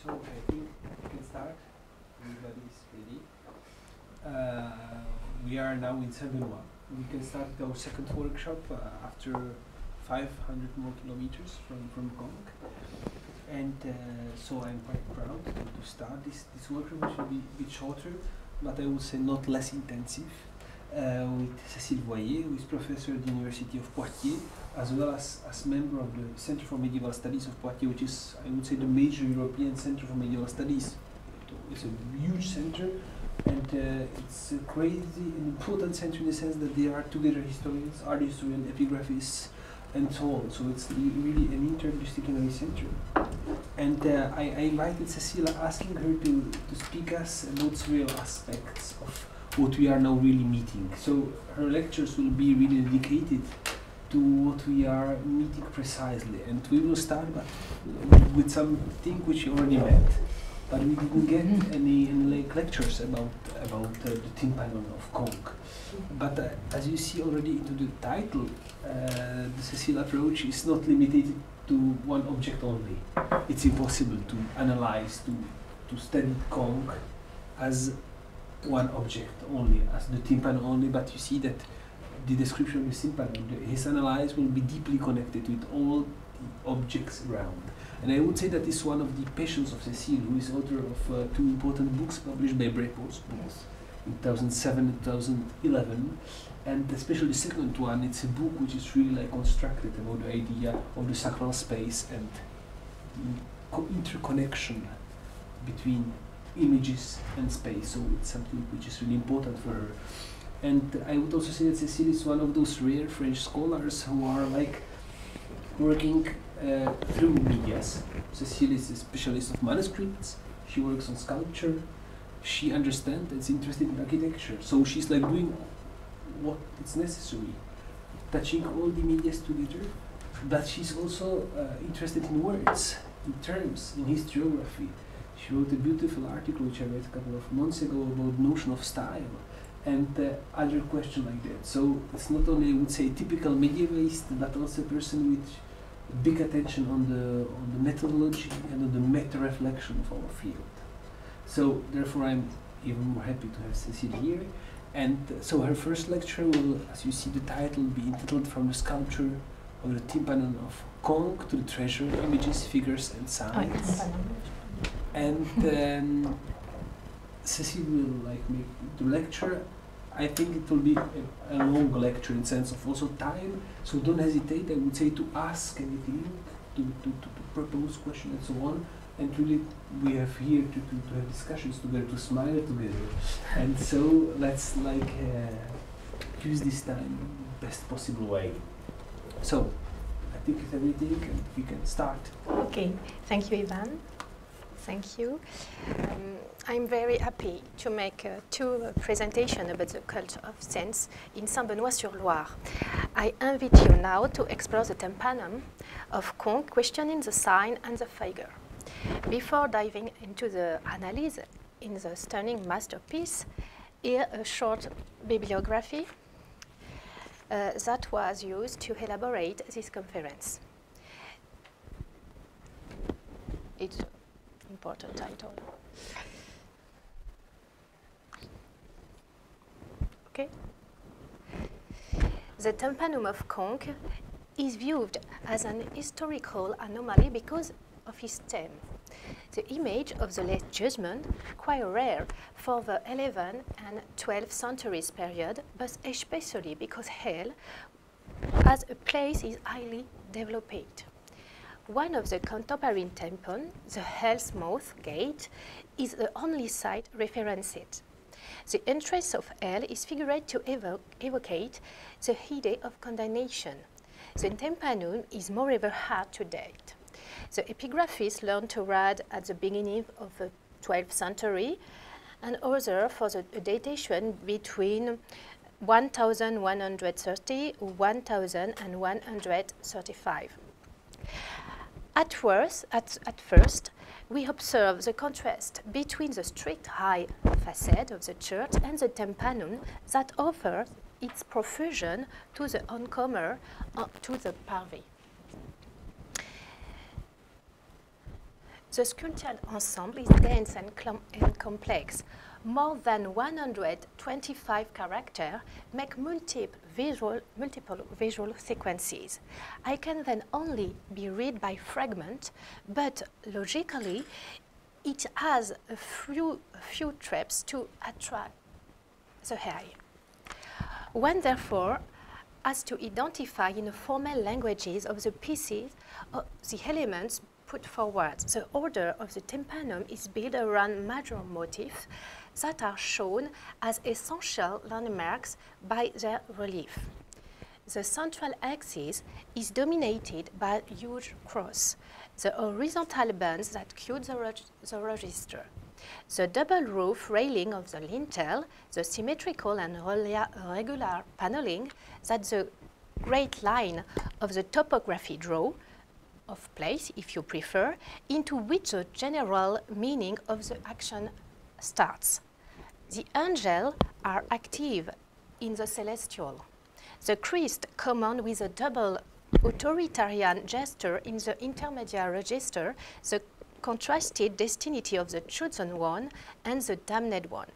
So I think we can start. Everybody's ready. We are now in Benoit. We can start our second workshop after 500 more kilometers from Conques. And so I'm quite proud to start this workshop, which will be a bit shorter, but I would say not less intensive, with Cécile Voyer, who is professor at the University of Poitiers, as well as member of the Center for Medieval Studies of Poitiers, which is, I would say, the major European center for medieval studies. It's a huge center, and it's a crazy and important center in the sense that they are together historians, art historians, epigraphists, and so on. So it's really an interdisciplinary center. And I invited Cécile, asking her to speak us about several aspects of what we are now really meeting. So her lectures will be really dedicated to what we are meeting precisely. And we will start with something which you already met, but we didn't get any like lectures about the Tympanon of Conques. But as you see already into the title, the Cécile approach is not limited to one object only. It's impossible to analyze, to study Conques as one object only, as the Tympanon only, but you see that the description of the Tympanon, his analysis will be deeply connected with all the objects around. And I would say that is one of the passions of Cécile, who is author of two important books published by Brno in 2007 and 2011. And especially the second one, it's a book which is really like constructed about the idea of the sacral space and interconnection between images and space. So it's something which is really important for her. And I would also say that Cécile is one of those rare French scholars who are like working through medias. Cécile is a specialist of manuscripts. She works on sculpture. She understands and is interested in architecture. So she's like doing what is necessary, touching all the medias together. But she's also interested in words, in terms, in historiography. She wrote a beautiful article which I read a couple of months ago about the notion of style and other questions like that. So it's not only, I would say, typical medievalist, but also a person with big attention on the methodology and on the meta-reflection of our field. So therefore I'm even more happy to have Cécile here. And so her first lecture will, as you see the title, be entitled From the Sculpture of the Tympanon of Conques to the Treasure, Images, Figures and Signs. And then Cécile will like make the lecture. I think it will be a long lecture in sense of also time, so don't hesitate, I would say, to ask anything, to propose questions and so on. And really we have here to have discussions together, to smile together. And so let's like use this time in the best possible way. So I think it's everything and we can start. Okay, thank you, Ivan. Thank you. I'm very happy to make two presentations about the cult of sense in Saint-Benoît-sur-Loire. I invite you now to explore the Tympanon of Conques, questioning the sign and the figure. Before diving into the analysis in the stunning masterpiece, here a short bibliography that was used to elaborate this conference. It's an important title. Okay. The Tympanon of Conques is viewed as an historical anomaly because of his theme. The image of the Last Judgment, quite rare for the 11th and 12th centuries period, but especially because hell as a place is highly developed. One of the contemporary Tampa, the Hellmouth gate, is the only site referenced. The entrance of hell is figured to evocate the idea of condemnation. The Tympanon is moreover hard to date. The epigraphists learned to write at the beginning of the 12th century, and others for the datation between 1130 and 1135. At first, we observe the contrast between the strict high facade of the church and the Tympanon that offers its profusion to the oncomer to the parvis. The sculpted ensemble is dense and complex. More than 125 characters make multiple visual sequences. I can then only be read by fragment, but logically, it has a few traps to attract the eye. One, therefore, has to identify in the formal languages of the pieces the elements put forward. The order of the Tympanon is built around major motifs that are shown as essential landmarks by their relief. The central axis is dominated by a huge cross, the horizontal bands that cute the register, the double roof railing of the lintel, the symmetrical and regular paneling that the great line of the topography draw, of place, if you prefer, into which the general meaning of the action starts. The angels are active in the celestial. The Christ command with a double authoritarian gesture in the intermediate register, the contrasted destiny of the chosen one and the damned one.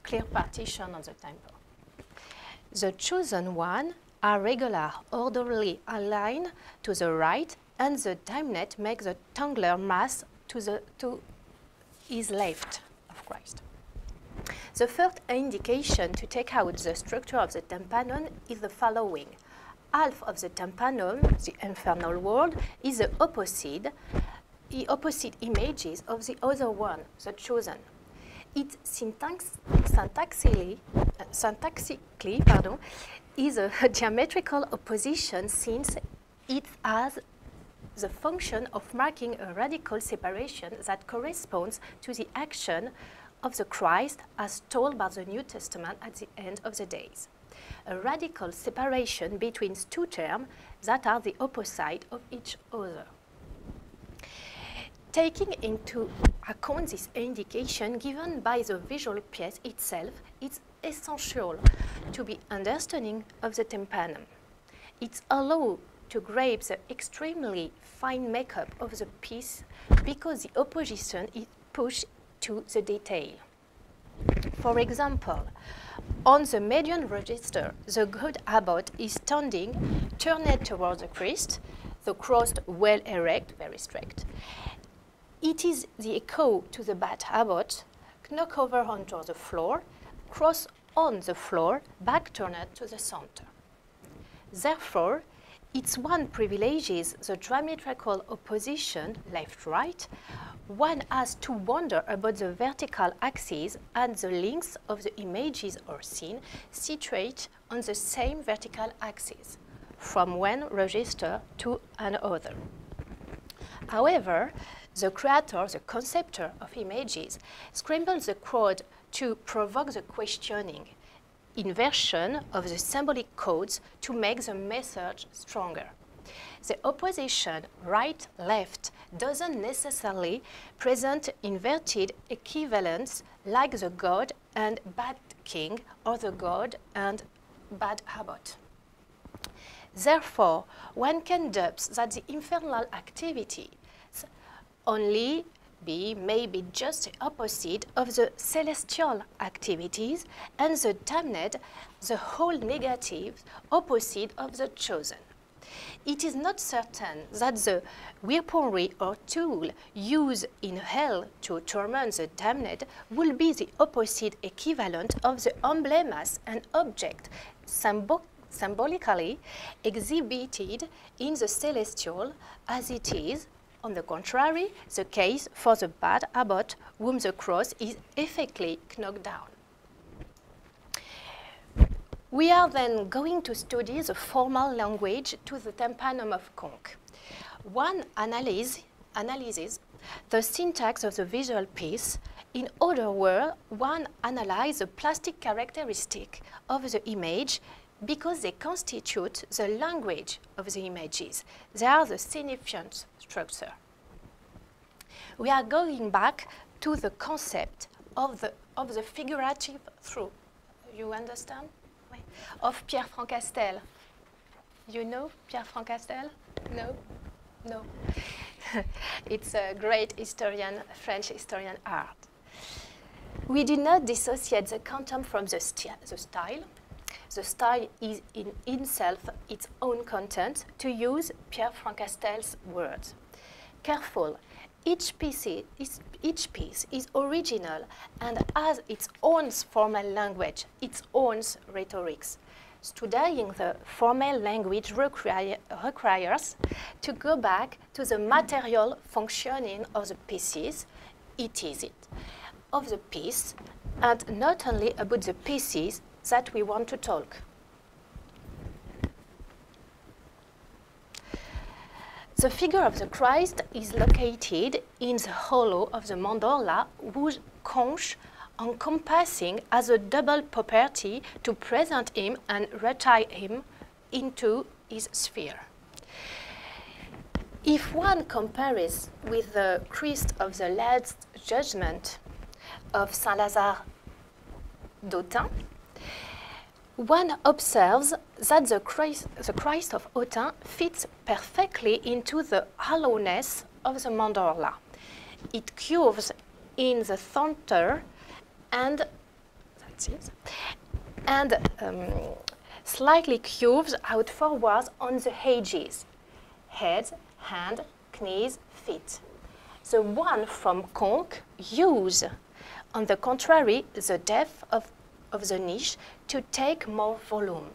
Clear partition on the temple. The chosen one are regular, orderly aligned to the right, and the damned make the triangular mass to his left of Christ. The first indication to take out the structure of the Tympanon is the following. Half of the Tympanon, the infernal world, is the opposite images of the other one, the chosen. It syntactically is a geometrical opposition since it has the function of marking a radical separation that corresponds to the action of the Christ as told by the New Testament at the end of the days. A radical separation between two terms that are the opposite of each other. Taking into account this indication given by the visual piece itself, it's essential to be understanding of the Tympanon. It allows to grasp the extremely fine makeup of the piece because the opposition is pushed to the detail. For example, on the median register, the good abbot is standing, turned towards the Christ, the cross well erect, very straight. It is the echo to the bad abbot, knock over onto the floor, cross on the floor, back turned to the center. Therefore, its one privileges the geometrical opposition, left-right. One has to wonder about the vertical axis and the links of the images or scene situate on the same vertical axis, from one register to another. However, the creator, the conceptor of images, scrambles the crowd to provoke the questioning, inversion of the symbolic codes to make the message stronger. The opposition right-left doesn't necessarily present inverted equivalents like the God and bad king or the God and bad abbot. Therefore, one can deduce that the infernal activity only maybe just the opposite of the celestial activities, and the damned, the whole negative opposite of the chosen. It is not certain that the weaponry or tool used in hell to torment the damned will be the opposite equivalent of the emblems and object symbolically exhibited in the celestial as it is, on the contrary, the case for the bad abbot whom the cross is effectively knocked down. We are then going to study the formal language to the Tympanon of Conques. One analyzes the syntax of the visual piece. In other words, one analyzes the plastic characteristic of the image because they constitute the language of the images. They are the significant structure. We are going back to the concept of the figurative through. You understand? Oui. Of Pierre Francastel. You know Pierre Francastel? No? No. It's a great historian, French historian art. We do not dissociate the quantum from the style. The style is in itself its own content, to use Pierre Francastel's words. Careful, each piece is original and has its own formal language, its own rhetorics. Studying the formal language requires to go back to the material functioning of the pieces, of the piece, and not only about the pieces that we want to talk. The figure of the Christ is located in the hollow of the mandorla, whose conch encompassing as a double property to present him and retire him into his sphere. If one compares with the Christ of the Last Judgment of Saint-Lazare d'Autun, one observes that the Christ of Autun fits perfectly into the hollowness of the mandorla. It curves in the center and slightly curves out forwards on the edges, head, hand, knees, feet. The one from Conques use, on the contrary, the depth of the niche to take more volume.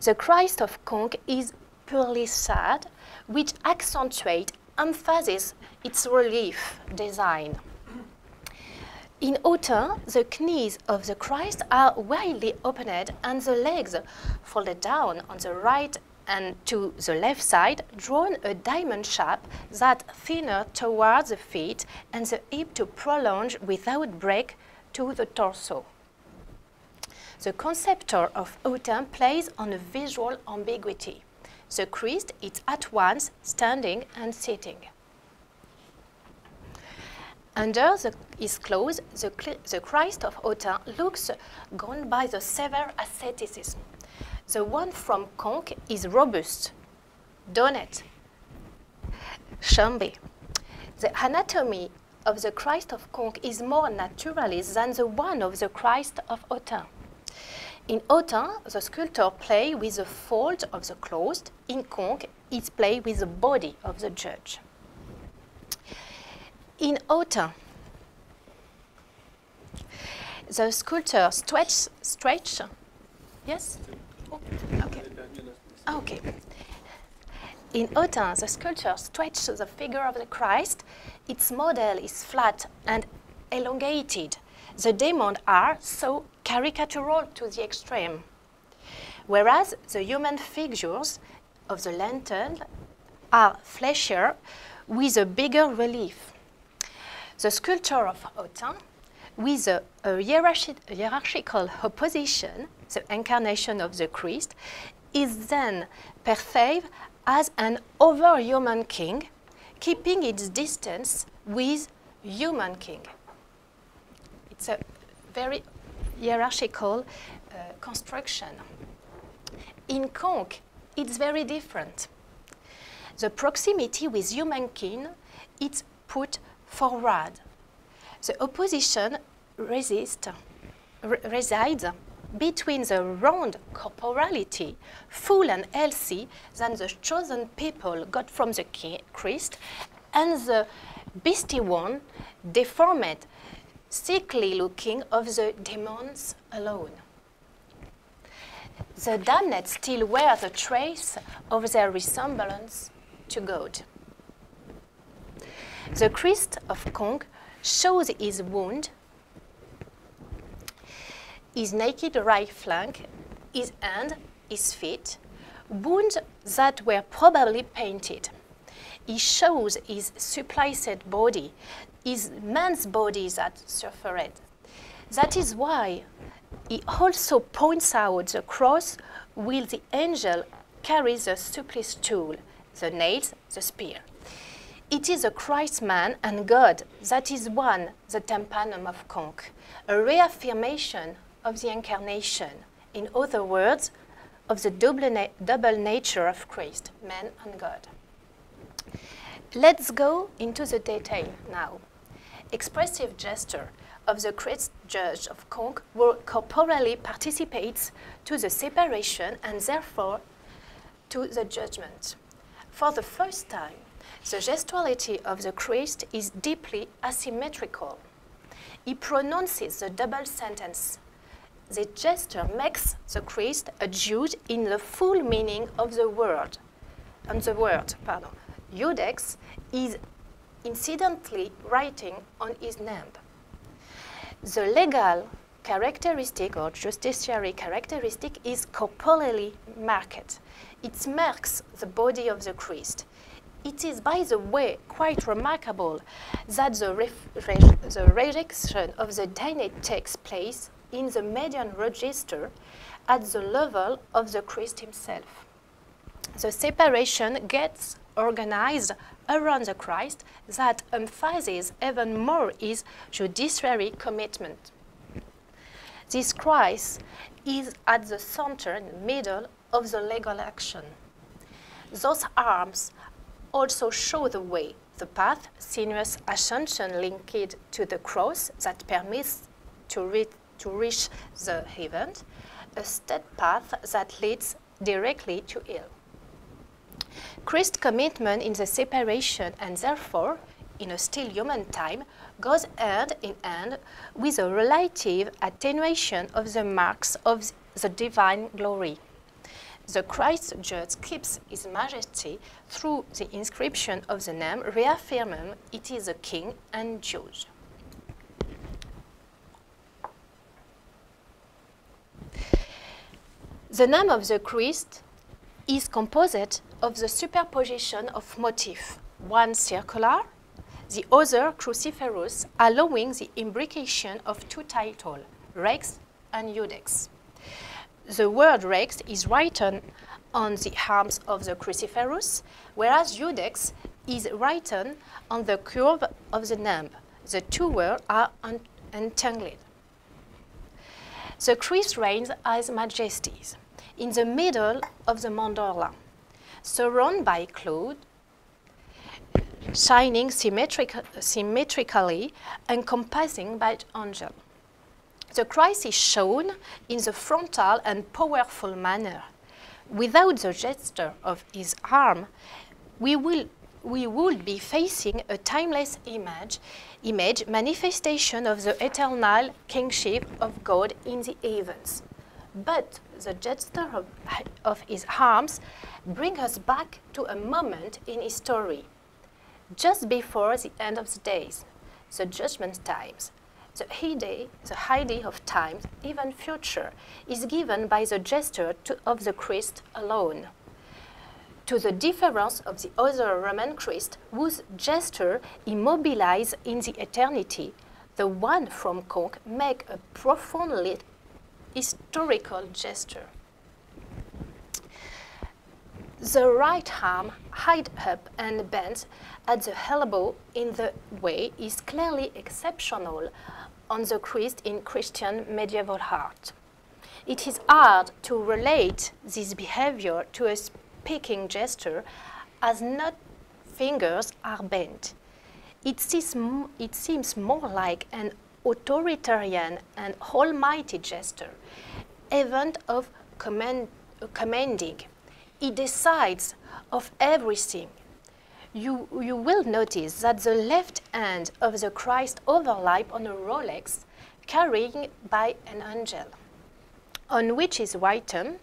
The Christ of Conques is purely sad, which accentuates, emphasizes its relief design. In Autun, the knees of the Christ are widely opened and the legs folded down on the right and to the left side, drawn a diamond shape that thinner towards the feet and the hip to prolong without break to the torso. The conceptor of Autun plays on a visual ambiguity. The Christ is at once standing and sitting. Under his clothes, the Christ of Autun looks gone by the severe asceticism. The one from Conques is robust, donate, chambé. The anatomy of the Christ of Conques is more naturalist than the one of the Christ of Autun. In Autun, the sculptor plays with the fold of the clothes. In Conques, it plays with the body of the judge. In Autun, the sculptor stretch. Yes? Okay. Okay. In Autun, the sculptor stretches the figure of the Christ. Its model is flat and elongated. The demons are so caricatural to the extreme, whereas the human figures of the lantern are fleshier with a bigger relief. The sculpture of Autun, with a hierarchical opposition, the incarnation of the Christ, is then perceived as an over-human king, keeping its distance with human king. It's a very hierarchical construction. In Conques, it's very different. The proximity with human king is put forward. The opposition resides between the round corporality, full and healthy, than the chosen people got from the Christ, and the beastie one, deformed, sickly looking of the demons alone. The damned still wear the trace of their resemblance to God. The Christ of Conques shows his wound, his naked right flank, his hand, his feet, wounds that were probably painted. He shows his suppliced body, his man's body that suffered. That is why he also points out the cross while the angel carries the supplice tool, the nails, the spear. It is a Christ man and God that is one, the Tympanon of Conques, a reaffirmation of the incarnation, in other words, of the double nature of Christ, man and God. Let's go into the detail now. Expressive gesture of the Christ Judge of Conques corporally participates to the separation and therefore to the judgment. For the first time, the gestuality of the Christ is deeply asymmetrical. He pronounces the double sentence. The gesture makes the Christ a judge in the full meaning of the word. Iudex is incidentally writing on his name. The legal characteristic or justiciary characteristic is corporally marked. It marks the body of the Christ. It is, by the way, quite remarkable that the rejection of the dinate takes place in the median register at the level of the Christ himself. The separation gets organized around the Christ that emphasizes even more his judiciary commitment. This Christ is at the center and middle of the legal action. Those arms also show the way, the path, sinuous ascension linked to the cross that permits to reach the heaven, a steep path that leads directly to hell. Christ's commitment in the separation and therefore, in a still human time, goes hand in hand with a relative attenuation of the marks of the divine glory. The Christ Judge keeps his majesty through the inscription of the name, reaffirming it is a king and judge. The name of the Christ is composed of the superposition of motifs, one circular, the other cruciferous, allowing the imbrication of two titles, Rex and Iudex. The word Rex is written on the arms of the cruciferous, whereas Iudex is written on the curve of the name. The two words are entangled. The Christ reigns as majesties in the middle of the mandorla, surrounded by cloud, shining symmetrically, encompassing by angel. The Christ is shown in the frontal and powerful manner. Without the gesture of his arm, we would be facing a timeless image manifestation of the eternal kingship of God in the heavens. But the gesture of his arms brings us back to a moment in history, just before the end of the days, the judgment times. The idea of time, even future, is given by the gesture of the Christ alone. To the difference of the other Roman Christ, whose gesture immobilized in the eternity, the one from Conques makes a profoundly historical gesture. The right arm, high up and bent at the elbow in the way, is clearly exceptional on the Christ in Christian medieval art. It is hard to relate this behavior to a speaking gesture, as not fingers are bent. It seems more like an authoritarian and almighty gesture, event of commanding. He decides of everything. You will notice that the left hand of the Christ overlaps on a Rolex carried by an angel, on which is written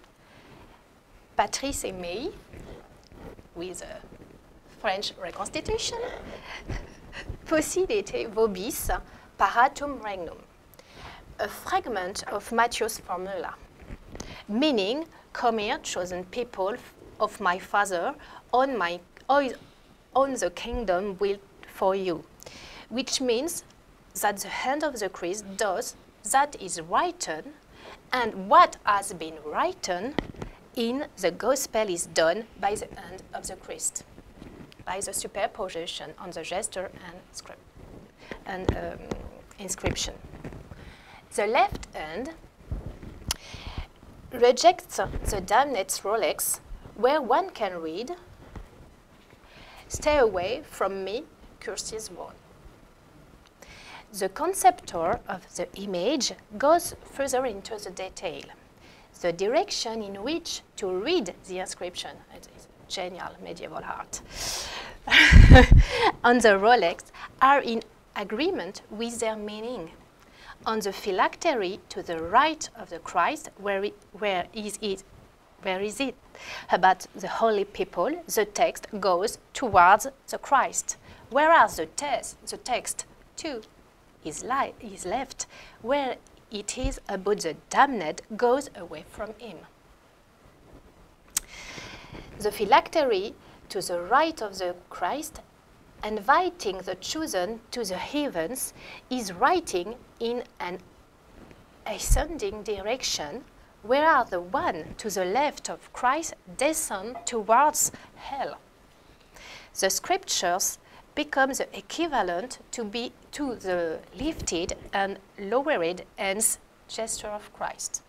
Patrice Aimé, with a French reconstitution, Possidete vobis paratum regnum, a fragment of Matthew's formula, meaning, come here, chosen people of my Father, on the kingdom built for you, which means that the hand of the Christ does that is written, and what has been written in the gospel is done by the hand of the Christ, by the superposition on the gesture and script and inscription. The left hand rejects the damned Rolex, where one can read, Stay away from me, curses one. The conceptor of the image goes further into the detail. The direction in which to read the inscription, it is genial medieval art, on the Rolex are in agreement with their meaning. On the phylactery to the right of the Christ, where is it? About the holy people, the text goes towards the Christ, whereas the text too is left, where it is about the damned goes away from him. The phylactery to the right of the Christ, inviting the chosen to the heavens, is writing in an ascending direction, whereas the one to the left of Christ descends towards hell. The scriptures become the equivalent to the lifted and lowered hands gesture of Christ.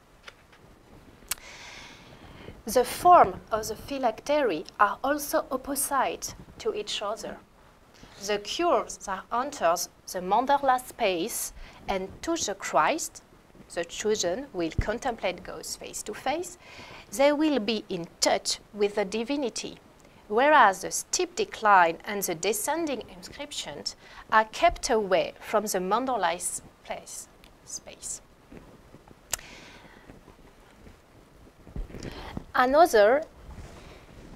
The form of the phylactery are also opposite to each other. The curves that enters the mandala space and touch the Christ, the chosen will contemplate God's face to face, they will be in touch with the divinity, whereas the steep decline and the descending inscriptions are kept away from the mandala space. Another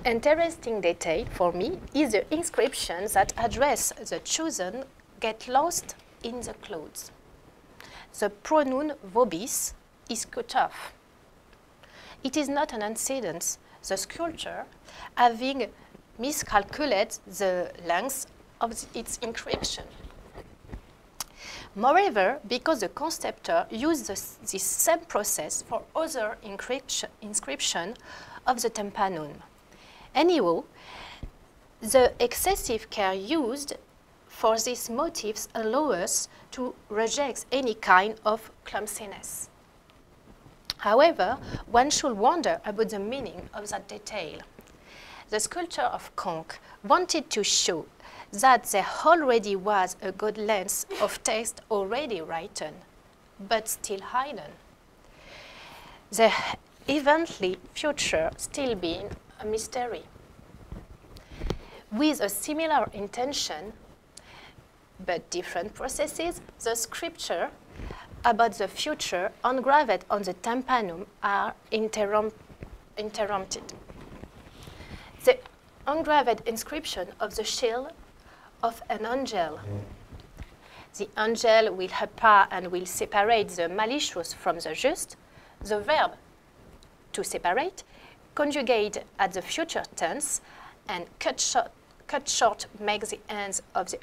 interesting detail for me is the inscriptions that address the chosen get lost in the clothes. The pronoun vobis is cut off. It is not an incident, the sculptor having miscalculated the length of its inscription. Moreover, because the conceptor used this same process for other inscription of the Tympanon. Anyhow, the excessive care used for these motifs allows us to reject any kind of clumsiness. However, one should wonder about the meaning of that detail. The sculptor of Conques wanted to show that there already was a good length of text already written, but still hidden. The eventually future still being a mystery. With a similar intention, but different processes, the scripture about the future engraved on the Tampanum are interrupted. The engraved inscription of the shield of an angel. The angel will appear and will separate the malicious from the just. The verb to separate, conjugate at the future tense, and cut short makes the ends of the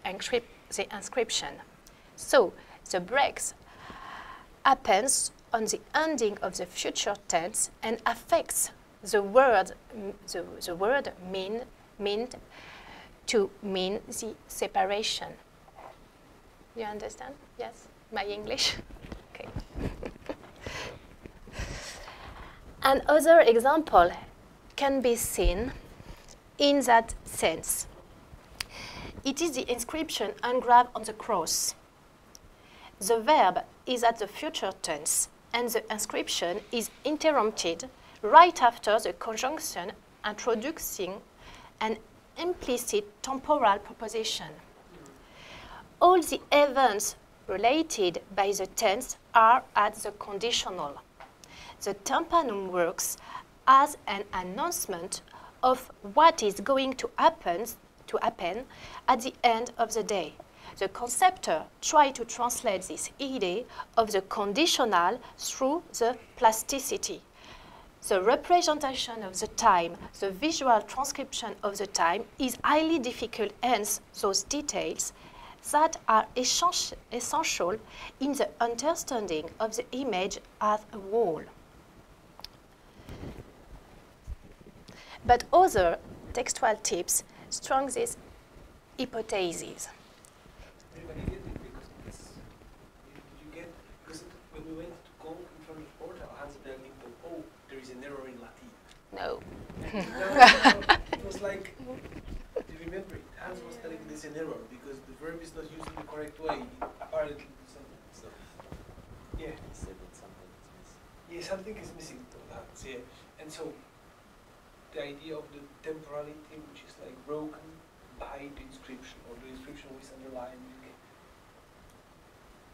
inscription. So the breaks happens on the ending of the future tense and affects the word meant to mean the separation. You understand? Yes? My English? Okay. Another example can be seen in that sense. It is the inscription engraved on the cross. The verb is at the future tense, and the inscription is interrupted right after the conjunction introducing an implicit temporal proposition. All the events related by the tense are at the conditional. The Tampanum works as an announcement of what is going to happen at the end of the day. The conceptor tried to translate this idea of the conditional through the plasticity. The representation of the time, the visual transcription of the time is highly difficult, hence those details that are essential in the understanding of the image as a whole. But other textual tips strengthen these hypotheses. Because when we went to Conques in front of the portal, Hans Berling told, oh, there is an error in Latin. No. It was like, do you remember it? Hans was telling this in error because the verb is not used in the correct way. Apparently, so yeah. He said that something is missing. Yeah, something is missing to Hans. Yeah, and so the idea of the temporality, which is like broken by the inscription, or the inscription with underlying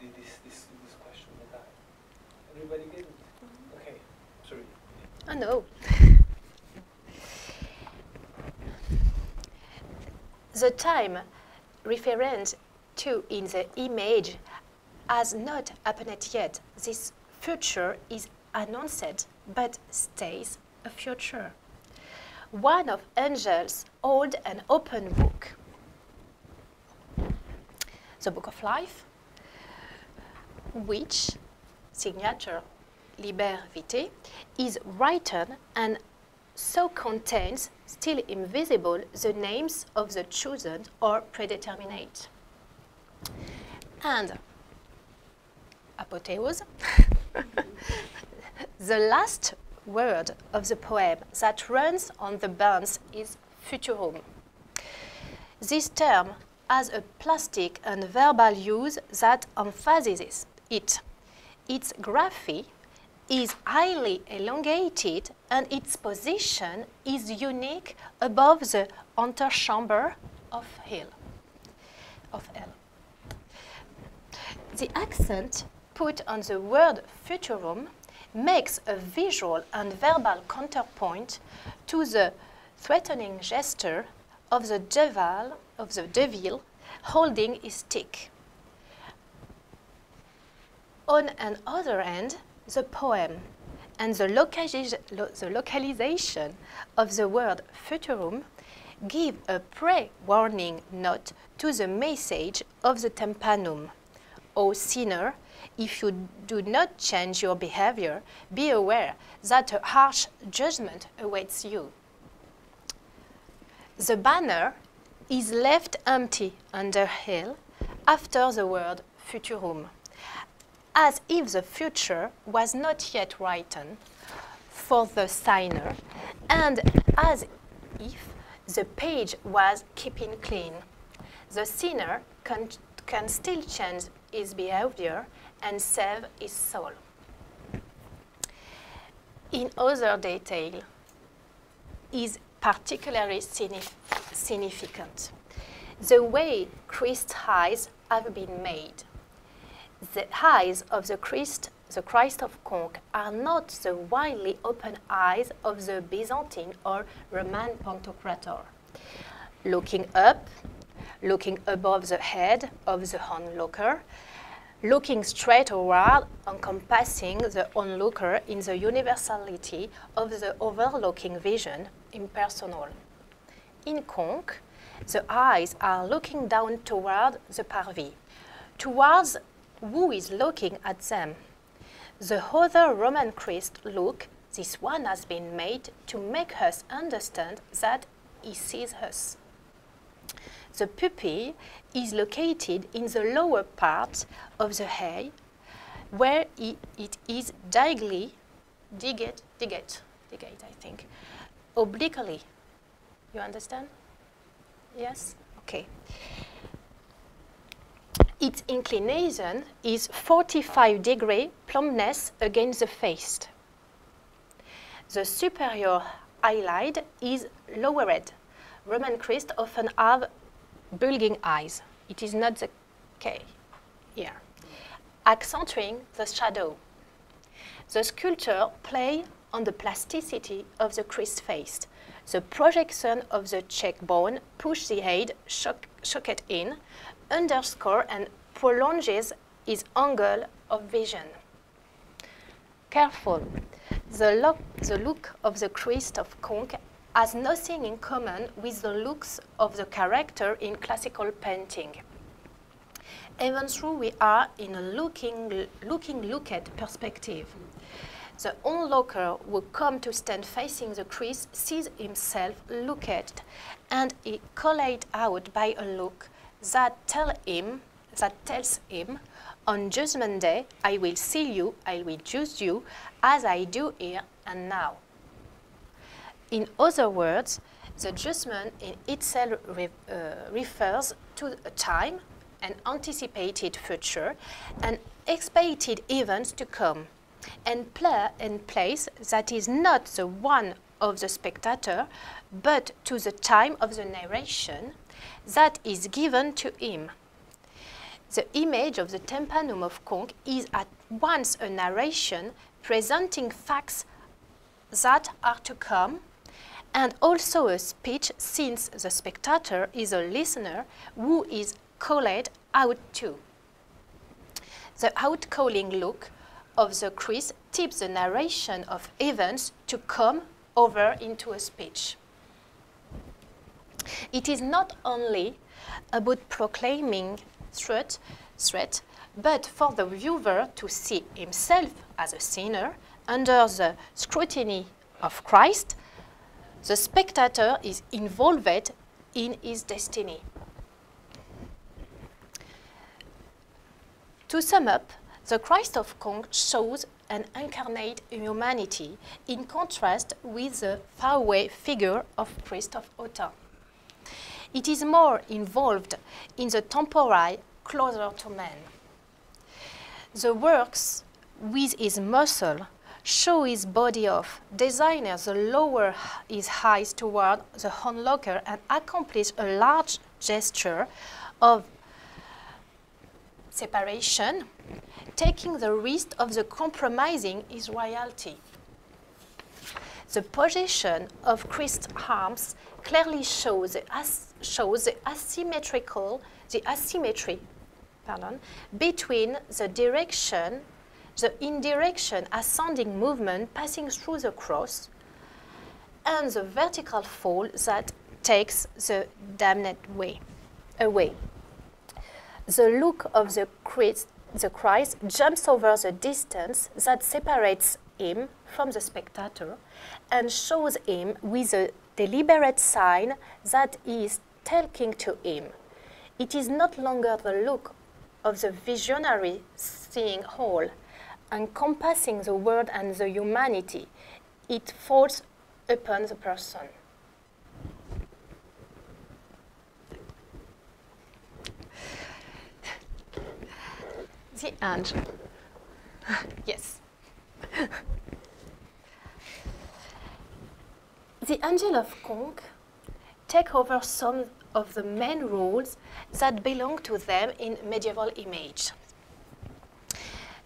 this question that everybody get it? Okay, sorry. I know. The time referred to in the image has not happened yet. This future is announced, but stays a future. One of angels hold an open book, the Book of Life, which signature Liber Vitae is written and so contains, still invisible, the names of the chosen or predeterminate. And apotheose, the last word of the poem that runs on the bands is futurum. This term has a plastic and verbal use that emphasizes it. Its graphy is highly elongated and its position is unique above the antechamber of L. The accent put on the word futurum makes a visual and verbal counterpoint to the threatening gesture of the devil holding his stick. On an other hand, the poem and the localization of the word futurum give a pre-warning note to the message of the Tampanum. O sinner, if you do not change your behavior, be aware that a harsh judgment awaits you. The banner is left empty under L after the word futurum, as if the future was not yet written for the signer, and as if the page was keeping clean. The sinner can still change his behavior and save his soul. In other detail is particularly significant. The way Christ's eyes have been made. The eyes of the Christ of Conques are not the widely open eyes of the Byzantine or Roman Pantocrator. Looking up, looking above the head of the onlooker, looking straight forward, encompassing the onlooker in the universality of the overlooking vision, impersonal. In Conques, the eyes are looking down toward the parvis, towards who is looking at them. The other Roman Christ look, this one has been made to make us understand that he sees us. The pupil is located in the lower part of the eye, where it is diagonally, obliquely. You understand? Yes? Okay. Its inclination is 45 degrees plumpness against the face. The superior eyelid is lowered. Roman Christ often have bulging eyes. It is not the case here. Accentuating the shadow. The sculptor plays on the plasticity of the Christ face. The projection of the cheekbone pushes the head socket in, underscore and prolonges his angle of vision. Careful. The look of the Christ of Conques has nothing in common with the looks of the character in classical painting. Even though we are in a looked perspective. The onlooker who comes to stand facing the Christ sees himself looked, and is called out by a look that tells him, on Judgment Day, I will see you, I will judge you, as I do here and now. In other words, The judgment in itself refers to a time, an anticipated future, and expected events to come, and place that is not the one of the spectator, but to the time of the narration that is given to him. The image of the Tympanon of Conques is at once a narration presenting facts that are to come, and also a speech, since the spectator is a listener who is called out to. The outcalling look of the Christ tips the narration of events to come over into a speech. It is not only about proclaiming threat, but for the viewer to see himself as a sinner under the scrutiny of Christ. The spectator is involved in his destiny. To sum up, the Christ of Conques shows an incarnate humanity in contrast with the faraway figure of Christ of Autun. It is more involved in the temporary, closer to man. The works with his muscle show his body off, desire the lower his eyes toward the onlooker, and accomplish a large gesture of separation, taking the risk of the compromising his royalty. The position of Christ's arms clearly shows the asymmetry between the in direction ascending movement passing through the cross and the vertical fall that takes the damned away. The look of the Christ jumps over the distance that separates him from the spectator and shows him with a deliberate sign that he is talking to him. It is not longer the look of the visionary seeing all, encompassing the world and the humanity. It falls upon the person. The angel. Yes. The angel of Conques take over some of the main roles that belong to them in medieval image.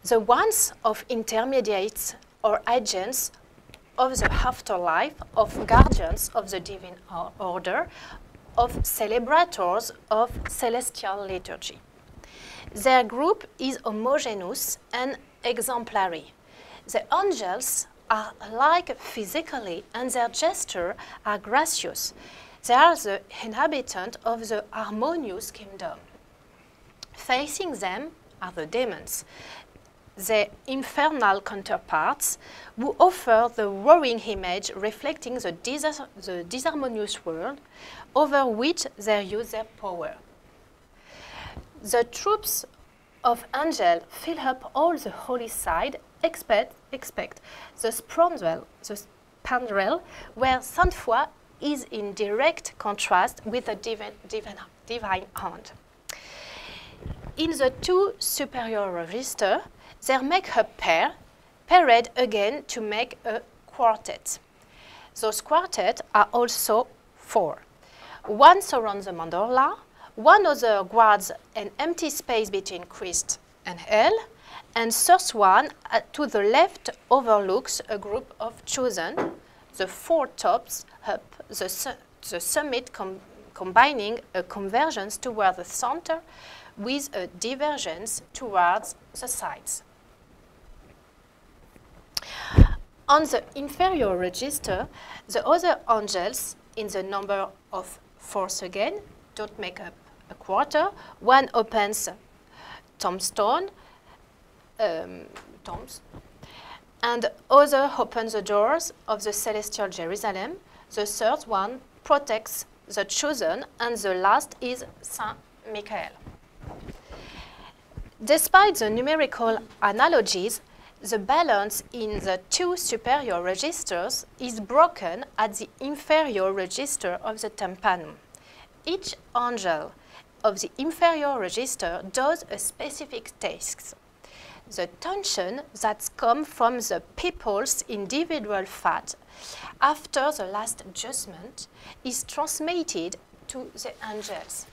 The ones of intermediates or agents of the afterlife, of guardians of the divine order, of celebrators of celestial liturgy. Their group is homogeneous and exemplary. The angels are alike physically, and their gestures are gracious. They are the inhabitants of the harmonious kingdom. Facing them are the demons, their infernal counterparts, who offer the roaring image reflecting the disharmonious world over which they use their power. The troops of angels fill up all the holy side, except the spandrel, where Sainte Foy is in direct contrast with the divine hand. In the two superior registers, they make a pair, paired again to make a quartet. Those quartets are also four. One surrounds the mandorla, one other guards an empty space between Christ and hell, and third one to the left overlooks a group of chosen, the four tops up, the summit combining a convergence toward the center with a divergence towards the sides. On the inferior register, the other angels, in the number of fours again, don't make up a quarter. One opens tombs, and other opens the doors of the celestial Jerusalem. The third one protects the chosen, and the last is Saint Michael. Despite the numerical analogies, the balance in the two superior registers is broken at the inferior register of the tympanum. Each angel of the inferior register does a specific task. The tension that comes from the people's individual fat after the last adjustment is transmitted to the angels.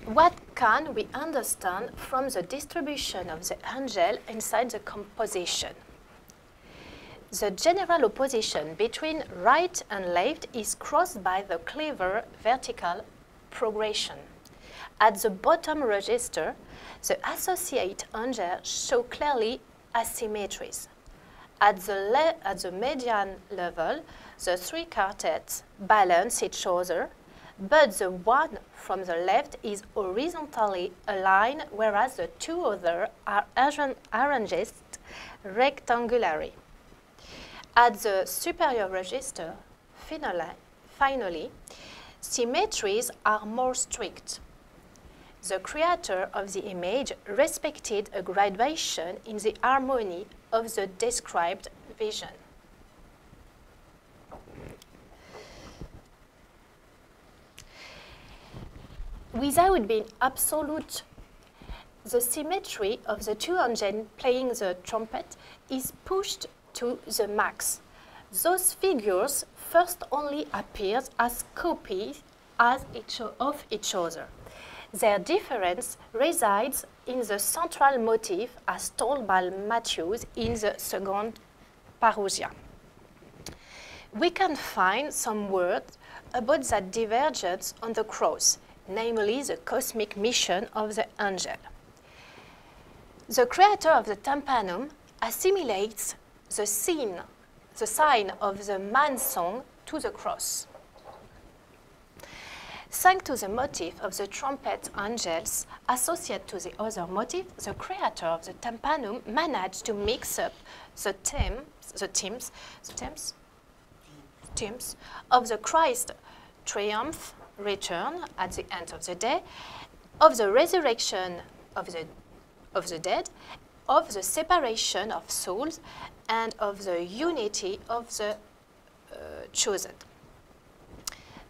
What can we understand from the distribution of the angel inside the composition? The general opposition between right and left is crossed by the clever vertical progression. At the bottom register, the associate angels show clearly asymmetries. At the median level, the three quartets balance each other, but the one from the left is horizontally aligned, whereas the two others are arranged rectangularly. At the superior register, finally, symmetries are more strict. The creator of the image respected a graduation in the harmony of the described vision. Without being absolute, the symmetry of the two angels playing the trumpet is pushed to the max. Those figures first only appear as copies of each other. Their difference resides in the central motif as told by Matthews in the second parousia. We can find some words about that divergence on the cross, namely the cosmic mission of the angel. The creator of the tympanum assimilates the sign of the man song to the cross. Thanks to the motif of the trumpet angels associated to the other motif, the creator of the tympanum managed to mix up the themes of the Christ triumph, return at the end of the day, of the resurrection of the dead, of the separation of souls, and of the unity of the chosen.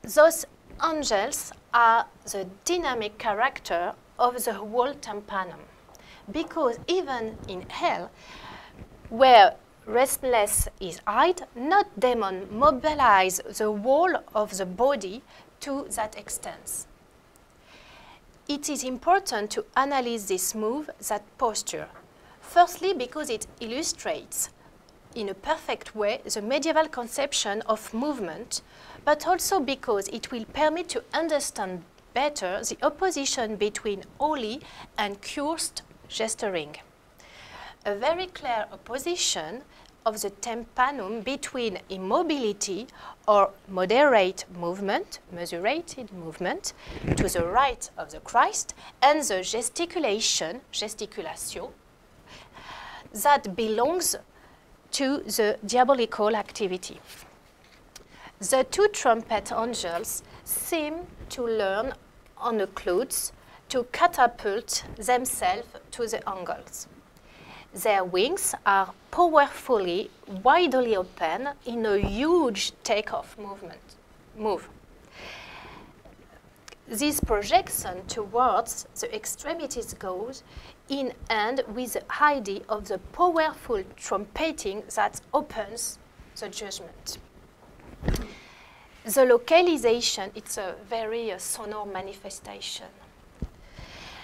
Those angels are the dynamic character of the whole tympanum, because even in hell, where restlessness is hid, not demons mobilize the whole of the body to that extent. It is important to analyze this move, that posture. Firstly, because it illustrates in a perfect way the medieval conception of movement, but also because it will permit to understand better the opposition between holy and cursed gesturing. A very clear opposition of the tympanum between immobility or moderated movement to the right of the Christ and the gesticulatio, that belongs to the diabolical activity. The two trumpet angels seem to learn on the clouds to catapult themselves to the angles. Their wings are powerfully, widely open in a huge takeoff move. This projection towards the extremities goes in hand with the idea of the powerful trumpeting that opens the judgment. The localization, it's a very sonor manifestation.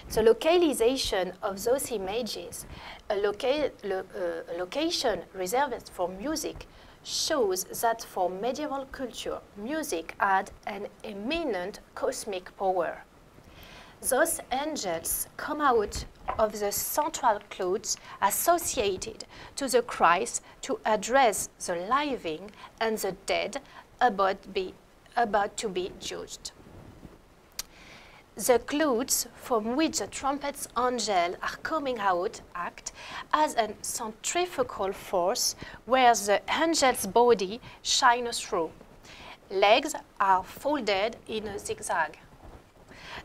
The localization of those images, a location reserved for music, shows that for medieval culture, music had an eminent cosmic power. Those angels come out of the central clouds associated to the Christ to address the living and the dead about to be judged. The clouds from which the trumpet's angels are coming out act as a centrifugal force where the angel's body shines through. Legs are folded in a zigzag.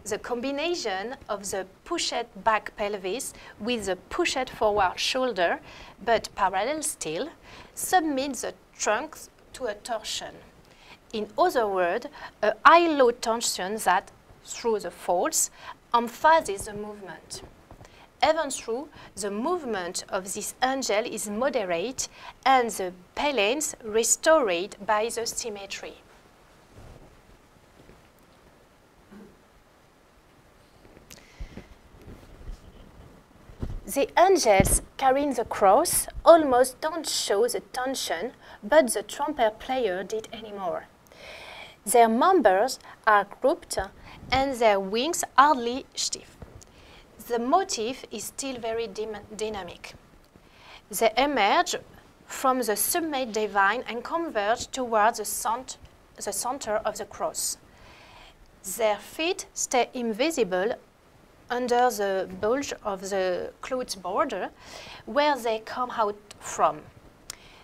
the combination of the pushed back pelvis with the pushed forward shoulder, but parallel still, submits the trunk to a torsion. In other words, a high-low tension that, through the folds, emphasizes the movement. Even though the movement of this angel is moderate and the balance restored by the symmetry. The angels carrying the cross almost don't show the tension, but the trumpet player did anymore. Their members are grouped and their wings hardly stiff. The motif is still very dynamic. They emerge from the summit divine and converge towards the center of the cross. Their feet stay invisible under the bulge of the clothes border, where they come out from.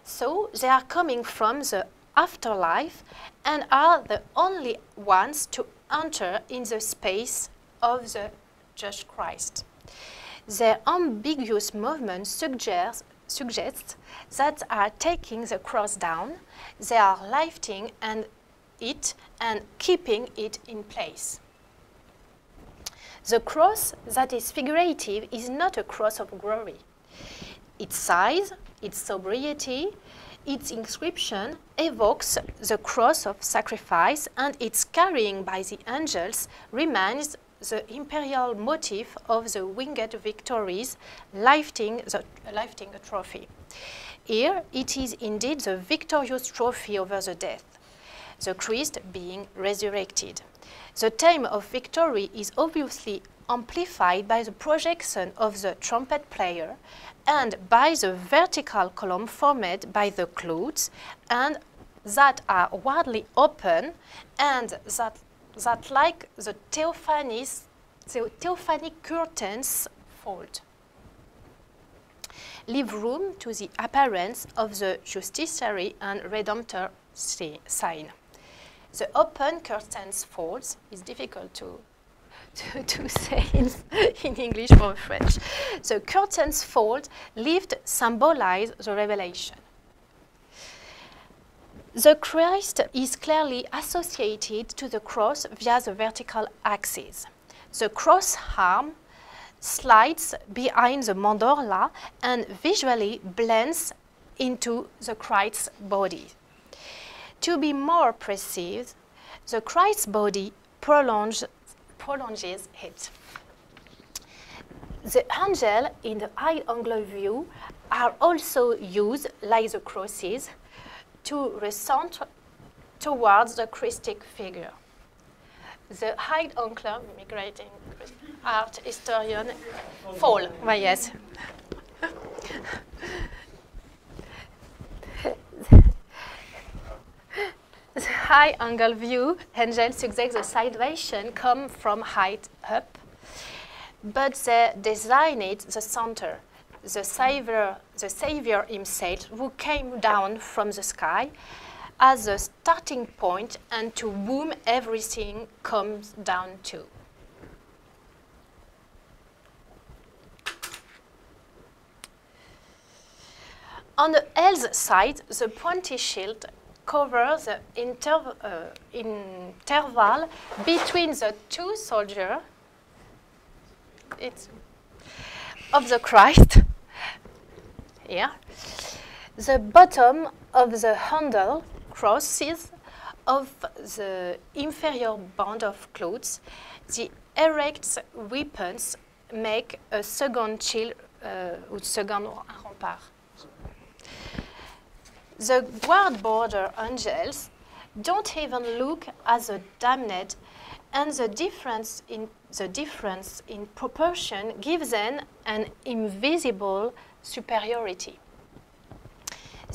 So they are coming from the afterlife and are the only ones to enter in the space of the Just Christ. Their ambiguous movement suggests that they are taking the cross down, they are lifting it and keeping it in place. The cross that is figurative is not a cross of glory. Its size, its sobriety, its inscription evokes the cross of sacrifice, and its carrying by the angels reminds the imperial motif of the winged victories lifting a trophy. Here it is indeed the victorious trophy over the death, the Christ being resurrected. The theme of victory is obviously amplified by the projection of the trumpet player and by the vertical column formed by the clothes and that are widely open and that like the theophanic curtains fold, leave room to the appearance of the justiciary and redemptor sign. The open curtains folds is difficult to say in English or French. The curtains fold lift symbolize the revelation. The Christ is clearly associated to the cross via the vertical axis. The cross arm slides behind the mandorla and visually blends into the Christ's body. To be more precise, the Christ's body prolonges it. The angels in the high-angle view are also used, like the crosses, to recenter towards the Christic figure. The high-angle migrating art historian Paul, yes. The high-angle view angels suggest the salvation come from height up, but they designate the center, the Savior himself, who came down from the sky as the starting point and to whom everything comes down to. On the hell's side, the pointy shield covers the interval between the two soldiers of the Christ. Here, the bottom of the handle crosses of the inferior band of clothes. The erect weapons make a second shield ou second rempart. The guard border angels don't even look as the damned, and the difference in proportion gives them an invisible superiority.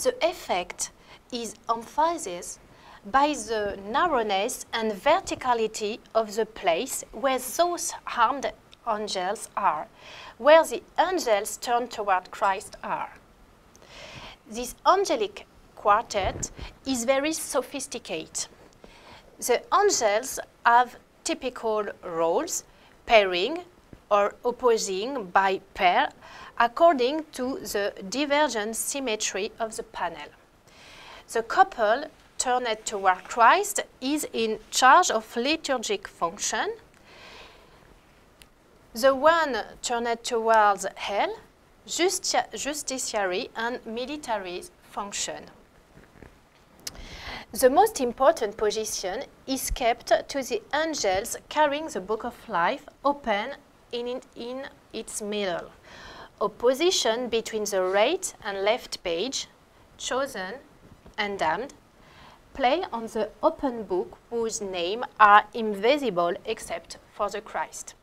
The effect is emphasized by the narrowness and verticality of the place where those armed angels are, where the angels turned toward Christ are. This angelic quartet is very sophisticated. The angels have typical roles, pairing or opposing by pair, according to the divergent symmetry of the panel. The couple turned toward Christ is in charge of liturgic function. The one turned towards hell, justiciary and military function. The most important position is kept to the angels carrying the book of life open in its middle. Opposition between the right and left page, chosen and damned, play on the open book whose names are invisible except for the Christ.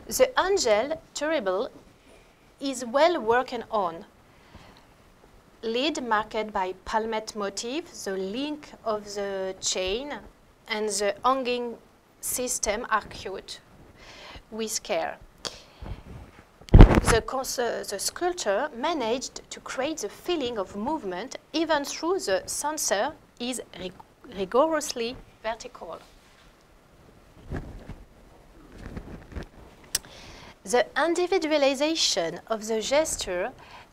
The angel terrible is well worked on. Lead marked by palmette motif, the link of the chain and the hanging system are cute with care. The sculptor managed to create the feeling of movement even though the censer is rigorously vertical. The individualization of the gesture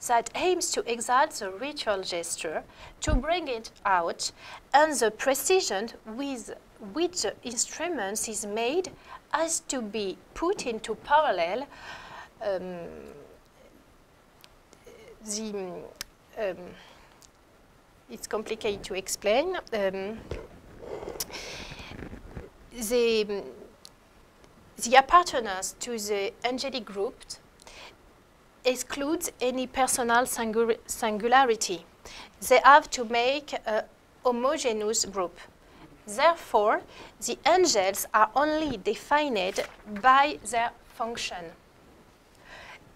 that aims to exalt the ritual gesture, to bring it out, and the precision with which the instrument is made has to be put into parallel it's complicated to explain. The appartenance to the angelic group excludes any personal singularity. They have to make a homogeneous group. Therefore, the angels are only defined by their function.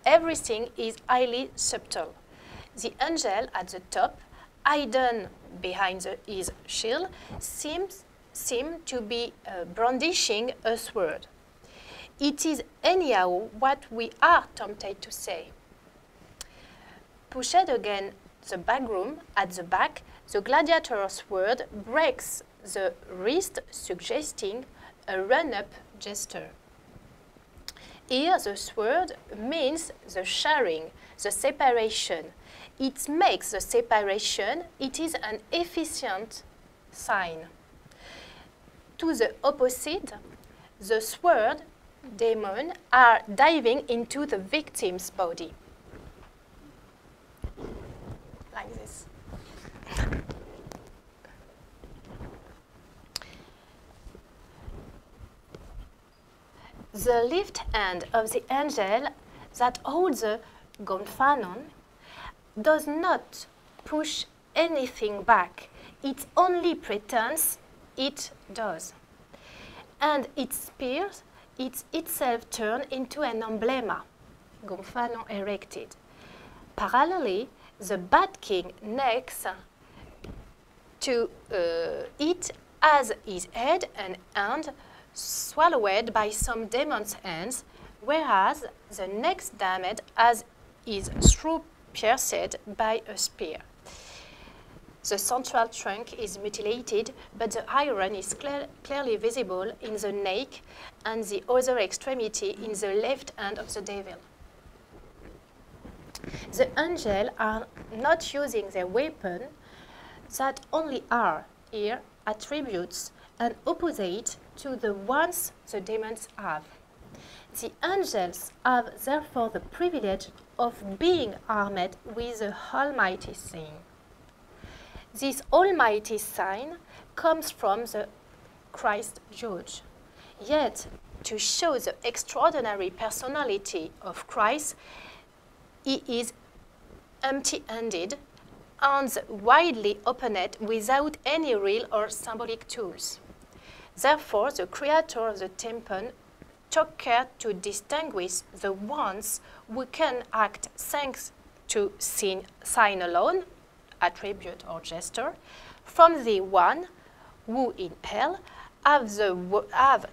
Everything is highly subtle. The angel at the top, hidden behind his shield, seems to be brandishing a sword. It is anyhow what we are tempted to say. Pushed against the backroom at the back, the gladiator's sword breaks the wrist, suggesting a run-up gesture. Here, the sword means the sharing, the separation. It makes the separation. It is an efficient sign. To the opposite, the sword demons are diving into the victim's body. Like this. The left hand of the angel that holds the gonfanon does not push anything back. It only pretends it does. And it spears it's itself turned into an emblema, gonfanon erected. Parallelly, the Bat King next to it has his head and hand swallowed by some demon's hands, whereas the next damned has his throat pierced by a spear. The central trunk is mutilated, but the iron is clearly visible in the neck and the other extremity in the left hand of the devil. The angels are not using their weapon, that only are here attributes and opposite to the ones the demons have. The angels have therefore the privilege of being armed with the Almighty sign. This Almighty sign comes from the Christ Judge. Yet, to show the extraordinary personality of Christ, he is empty-handed and widely opened without any real or symbolic tools. Therefore, the creator of the Tympanon took care to distinguish the ones who can act thanks to sign alone, attribute or gesture, from the one who in hell have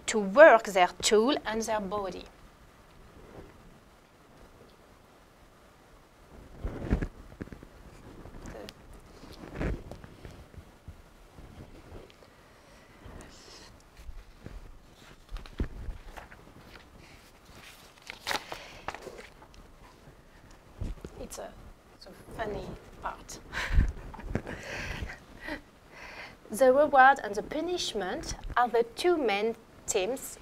to work their tool and their body. the reward and the punishment are the two main themes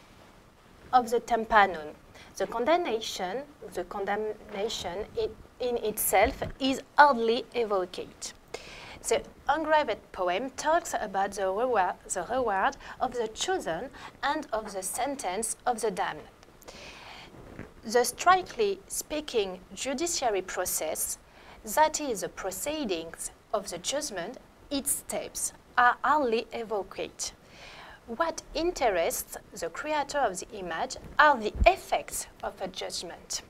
of the Tympanon. The condemnation in itself is hardly evoked. The engraved poem talks about the reward of the chosen and of the sentence of the damned. The strictly speaking judiciary process, that is the proceedings of the judgment, its steps are hardly evoked. What interests the creator of the image are the effects of a judgment.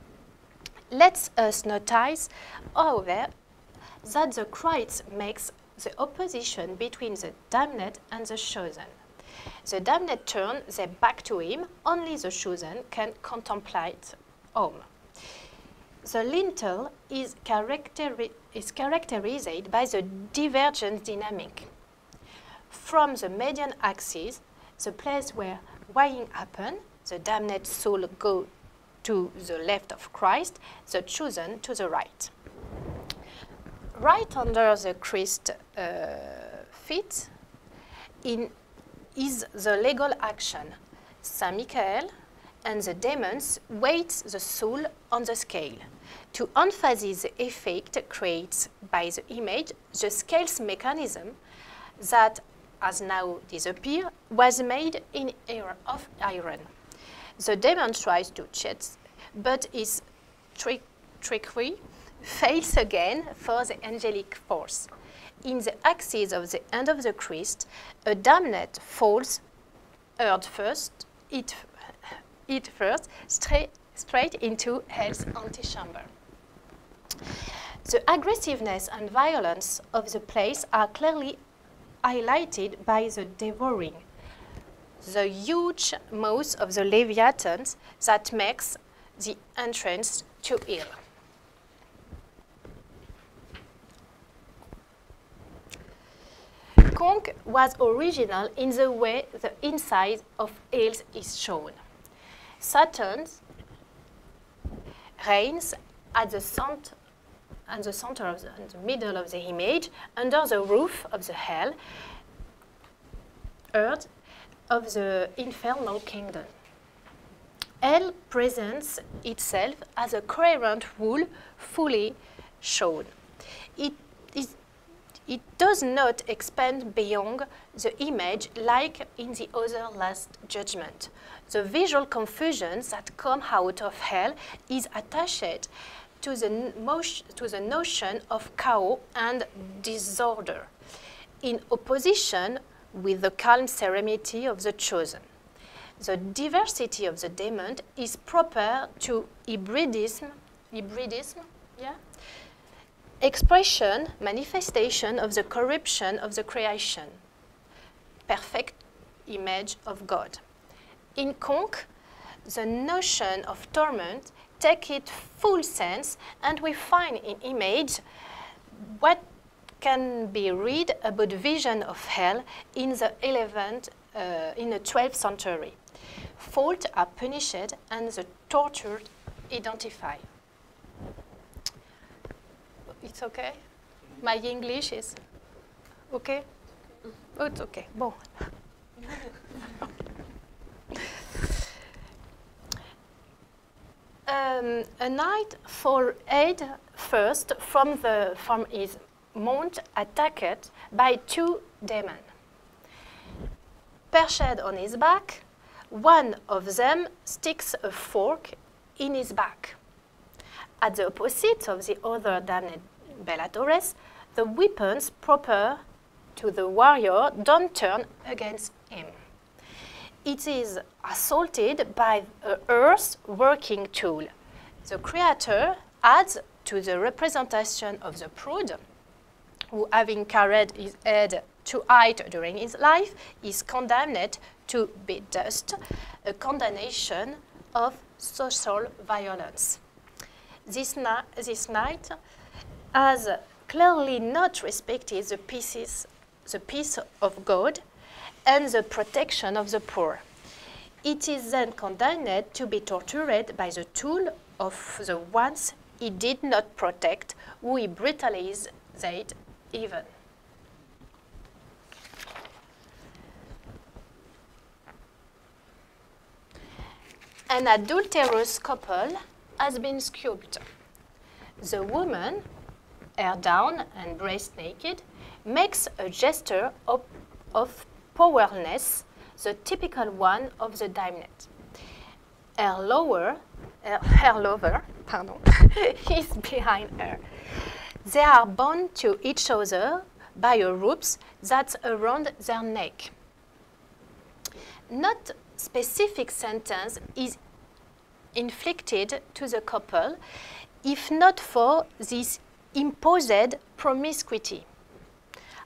Let us notice, however, that the Christ makes the opposition between the damned and the chosen. The damned turn their back to him, only the chosen can contemplate home. The lintel is characterized by the divergent dynamic. From the median axis, the place where weighing happens, the damned soul go to the left of Christ, the chosen to the right. Right under the Christ feet is the legal action. Saint Michael and the demons weight the soul on the scale. To emphasize the effect created by the image, the scales mechanism that has now disappeared was made of iron. The demon tries to cheat, but his trickery fails again for the angelic force. In the axis of the hand of the Christ, a damned falls earth first, straight into hell's antechamber. The aggressiveness and violence of the place are clearly highlighted by the devouring, the huge mouth of the Leviathans that makes the entrance to hell. Conques was original in the way the inside of hell is shown. Satan reigns at the center of the middle of the image, under the roof of the hell, earth of the infernal kingdom. Hell presents itself as a coherent whole, fully shown. It does not expand beyond the image like in the other last judgment. The visual confusion that comes out of hell is attached to the notion of chaos and disorder, in opposition with the calm serenity of the chosen. The diversity of the demon is proper to hybridism, yeah? Expression, manifestation of the corruption of the creation, perfect image of God. In Conques, the notion of torment takes its full sense, and we find in image what can be read about vision of hell in the 12th century. Faults are punished and the tortured identified. It's okay? My English is okay? Oh, it's okay. Bon. A knight fled first from his mount, attacked by two demons. Perched on his back, one of them sticks a fork in his back. At the opposite of the other damned bellatores, the weapons proper to the warrior don't turn against him. It is assaulted by an earth working tool. The creator adds to the representation of the prude, who, having carried his head to height during his life, is condemned to be dust, a condemnation of social violence. This knight has clearly not respected the peace of God and the protection of the poor. It is then condemned to be tortured by the tool of the ones he did not protect, who he brutalized even. an adulterous couple has been sculpted. The woman, hair down and breast naked, makes a gesture of powerlessness, the typical one of the damned. Her lover is behind her. They are bound to each other by a rope that's around their neck. Not specific sentence is inflicted to the couple, if not for this imposed promiscuity.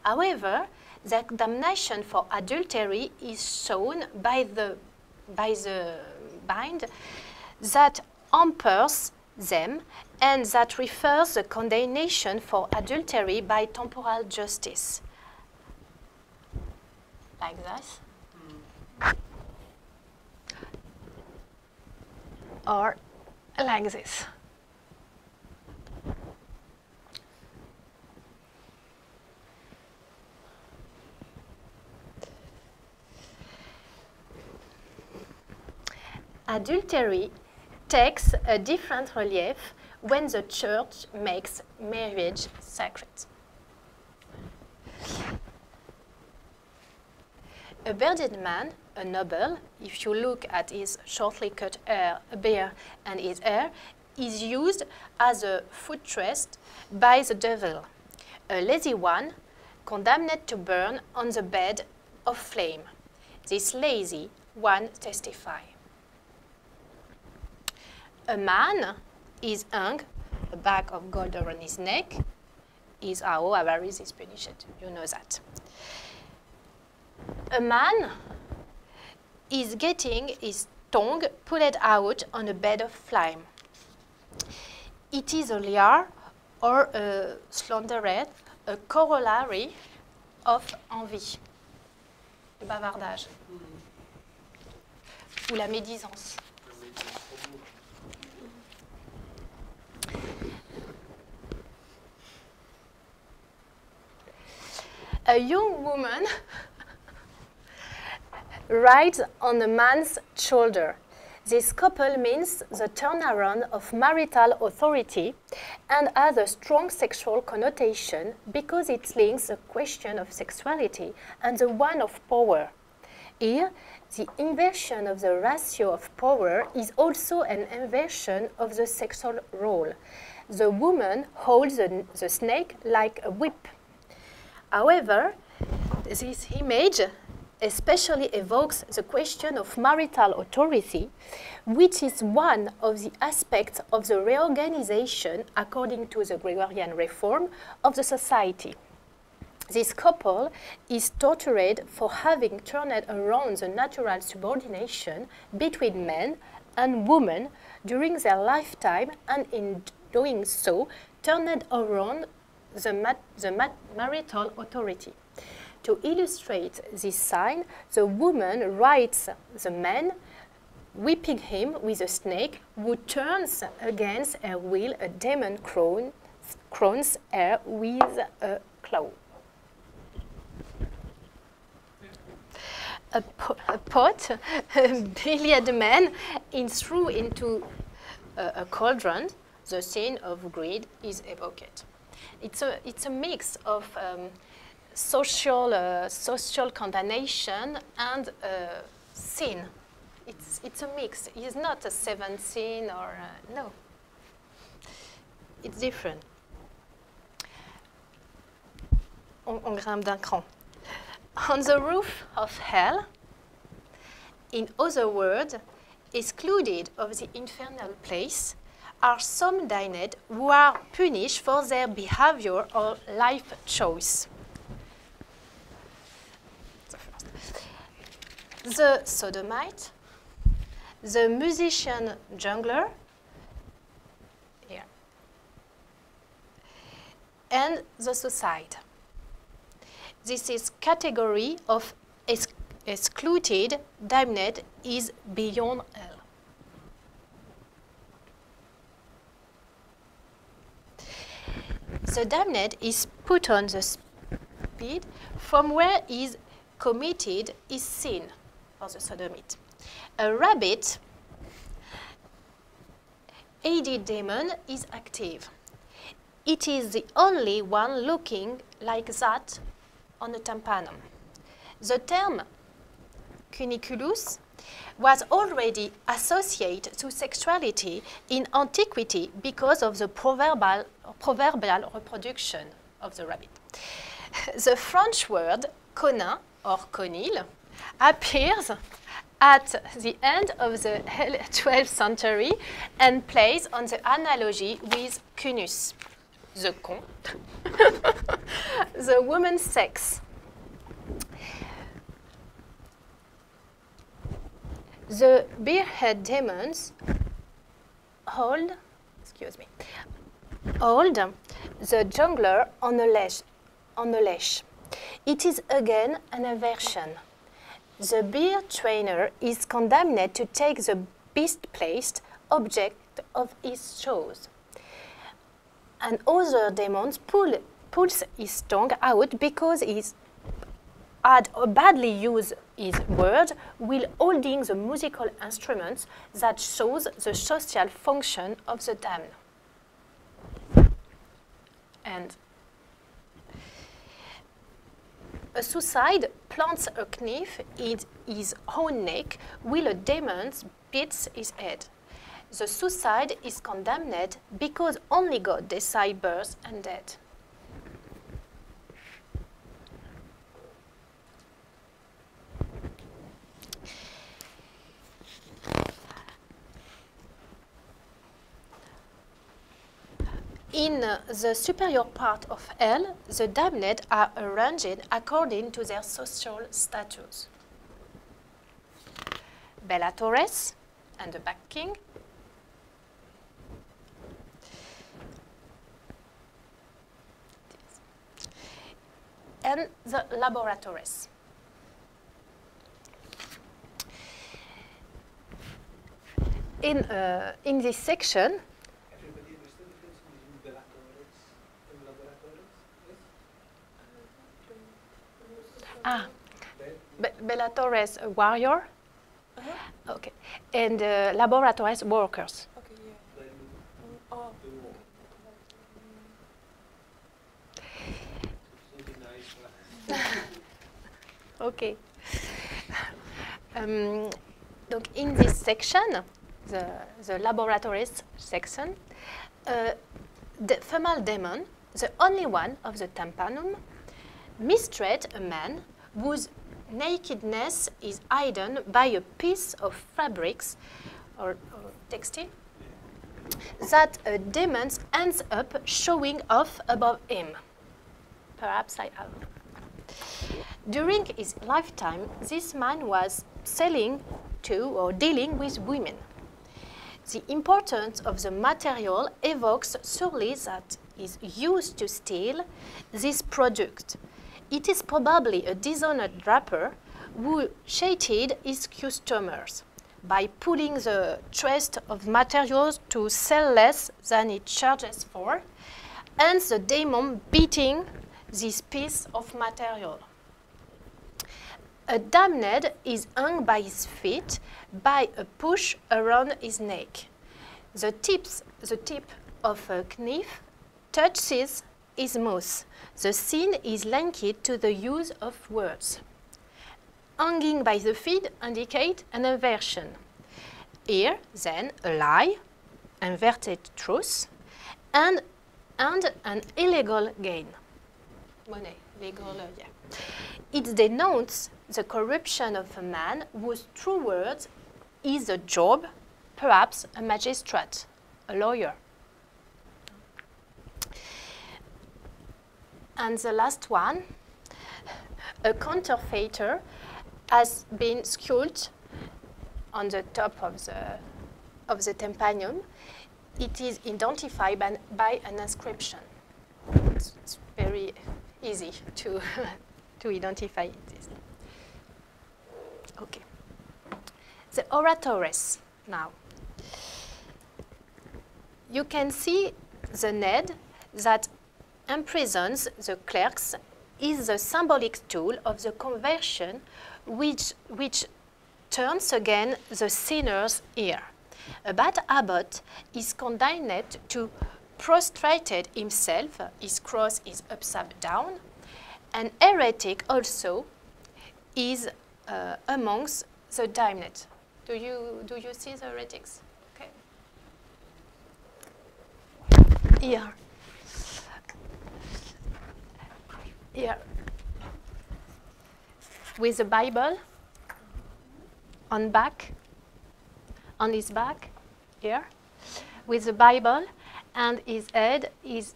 However, the damnation for adultery is shown by the bind that hampers them and that refers the condemnation for adultery by temporal justice. Like this. Or like this. Adultery takes a different relief when the church makes marriage sacred. A bearded man, a noble, if you look at his shortly cut hair, beard and his hair, is used as a footrest by the devil. A lazy one, condemned to burn on the bed of flame. This lazy one testifies. A man is hung, a bag of gold around his neck, is how avarice is punished. You know that. A man is getting his tongue pulled out on a bed of flame. It is a liar or a slanderette, a corollary of envie, le bavardage, ou la médisance. A young woman rides on a man's shoulder. This couple means the turnaround of marital authority and has a strong sexual connotation because it links the question of sexuality and the one of power. Here, the inversion of the ratio of power is also an inversion of the sexual role. The woman holds the snake like a whip. However, this image especially evokes the question of marital authority, which is one of the aspects of the reorganization, according to the Gregorian reform, of the society. This couple is tortured for having turned around the natural subordination between men and women during their lifetime, and in doing so, turned around the marital authority. To illustrate this sign, the woman rides the man, whipping him with a snake, who turns against her will a demon crowns her with a claw. A pot, a billiard man, is thrown into a cauldron. The scene of greed is evoked. It's a mix of social condemnation and sin. It's a mix. It's not a seventh sin or no. It's different. On grimpe d'un cran. On the roof of hell, in other words, excluded of the infernal place, are some damned who are punished for their behavior or life choice. The sodomite, the musician jungler, here, and the suicide. This is category of excluded damned is beyond hell. The damned is put on the spit from where is committed his sin, for the sodomite. A rabbit AD demon is active. It is the only one looking like that on the Tympanon. The term cuniculus was already associated to sexuality in antiquity because of the proverbial reproduction of the rabbit. The French word conin or conil appears at the end of the 12th century and plays on the analogy with cunus, the con, the woman's sex. The bear-head demons hold the jungler on a leash. It is again an aversion. The bear trainer is condemned to take the beast-placed object of his choice. And other demons pulls his tongue out because he had badly used his word while holding the musical instruments that shows the social function of the damned. And a suicide plants a knife in his own neck while a demon beats his head. The suicide is condemned because only God decides birth and death. In the superior part of hell, the damned are arranged according to their social status. Bellatores and the Back King, and the Laboratores. In this section, Bellatores, a warrior. Okay. And Laboratores, workers. Okay, yeah. Oh. Okay. Donc in this section, the laboratories section, the female demon, the only one of the Tampanum, mistreat a man whose nakedness is hidden by a piece of fabrics or textile that a demon ends up showing off above him. Perhaps I have. During his lifetime, this man was selling to or dealing with women. The importance of the material evokes surely that is used to steal this product. It is probably a dishonored draper who cheated his customers by pulling the chest of materials to sell less than it charges for, and the demon beating this piece of material. A damned is hung by his feet by a push around his neck. The tip of a knife touches his mouth. The scene is linked to the use of words. Hanging by the feet indicates an aversion. Here, then, a lie, inverted truth, and an illegal gain. Money, legal, yeah. It denotes the corruption of a man whose true words is a job, perhaps a magistrate, a lawyer. And the last one, a counterfeiter has been sculpted on the top of the Tympanon. It is identified by an inscription. It's very easy to identify this. Okay. The oratores now. You can see the Ned that imprisons the clerks is the symbolic tool of the conversion which turns again the sinner's ear. A bad abbot is condemned to prostrate himself, his cross is upside down. An heretic also is amongst the damned. Do you see the heretics? Okay. Here. Here. With the Bible on his back, here, with the Bible, and his head is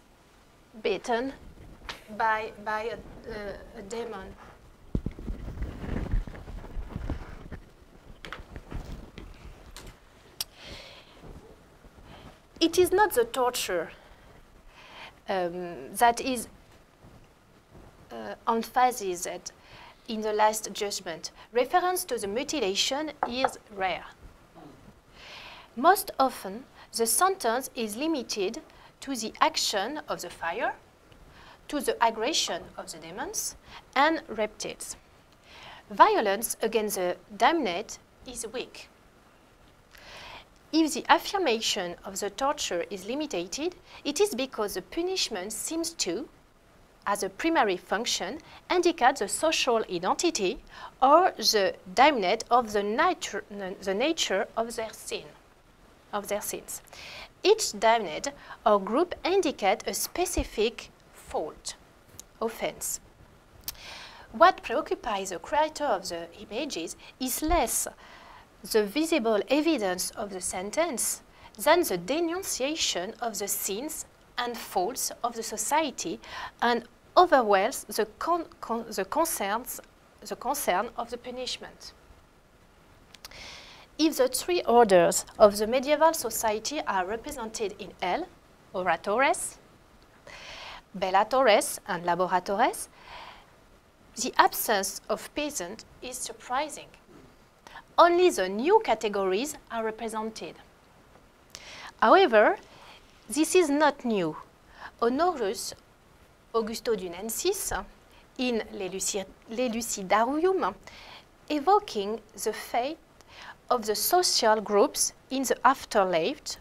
beaten by a demon. It is not the torture that is emphasized in the Last Judgment. Reference to the mutilation is rare. Most often, the sentence is limited to the action of the fire, to the aggression of the demons and reptiles. Violence against the damned is weak. If the affirmation of the torture is limited, it is because the punishment seems to, as a primary function, indicate the social identity or the damned of the nature of their sin. Of their sins. Each damned or group indicate a specific fault, offense. What preoccupies the creator of the images is less the visible evidence of the sentence than the denunciation of the sins and faults of the society and overwhelms the concern of the punishment. If the three orders of the medieval society are represented in hell, oratores, bellatores, and laboratores, the absence of peasant is surprising. Only the new categories are represented. However, this is not new. Honorus Augustodunensis, in L'Elucidarium, evoking the fate of the social groups in the afterlife,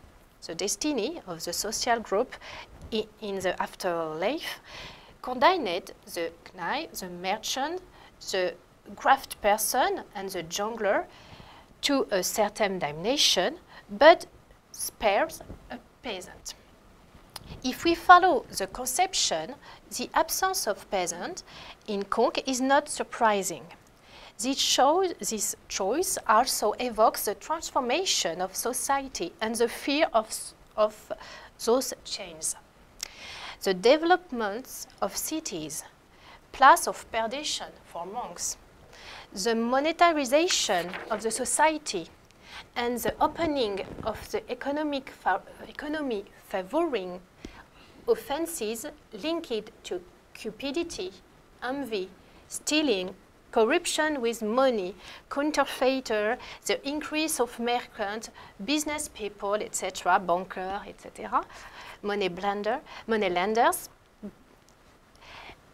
the destiny of the social group in the afterlife, condemned the knight, the merchant, the craft person, and the jungler to a certain damnation, but spares a peasant. If we follow the conception, the absence of peasant in Conques is not surprising. This choice also evokes the transformation of society and the fear of those changes. The development of cities, place of perdition for monks, the monetarization of the society, and the opening of the economy favoring offenses linked to cupidity, envy, stealing, corruption with money, counterfeiter, the increase of merchants, business people, etc., bankers, etc., moneylenders,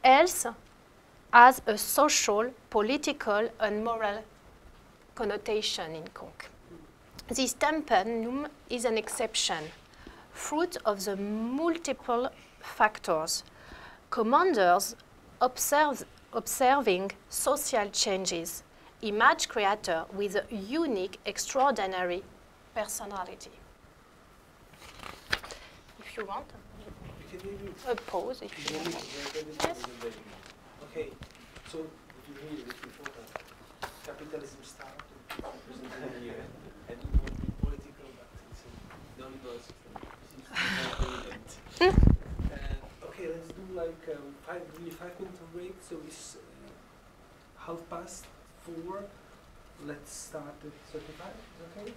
else has a social, political, and moral connotation in Conques. This Tampanum is an exception, fruit of the multiple factors. Commanders observing social changes, image creator with a unique, extraordinary personality. If you want, a pause if you want. Yes? Okay, so did you hear this before that capitalism started representing here and it won't be political, but it's a non-liberal system. Okay, let's do like 5 minutes of break. So it's 4:30. Let's start at 35. Okay.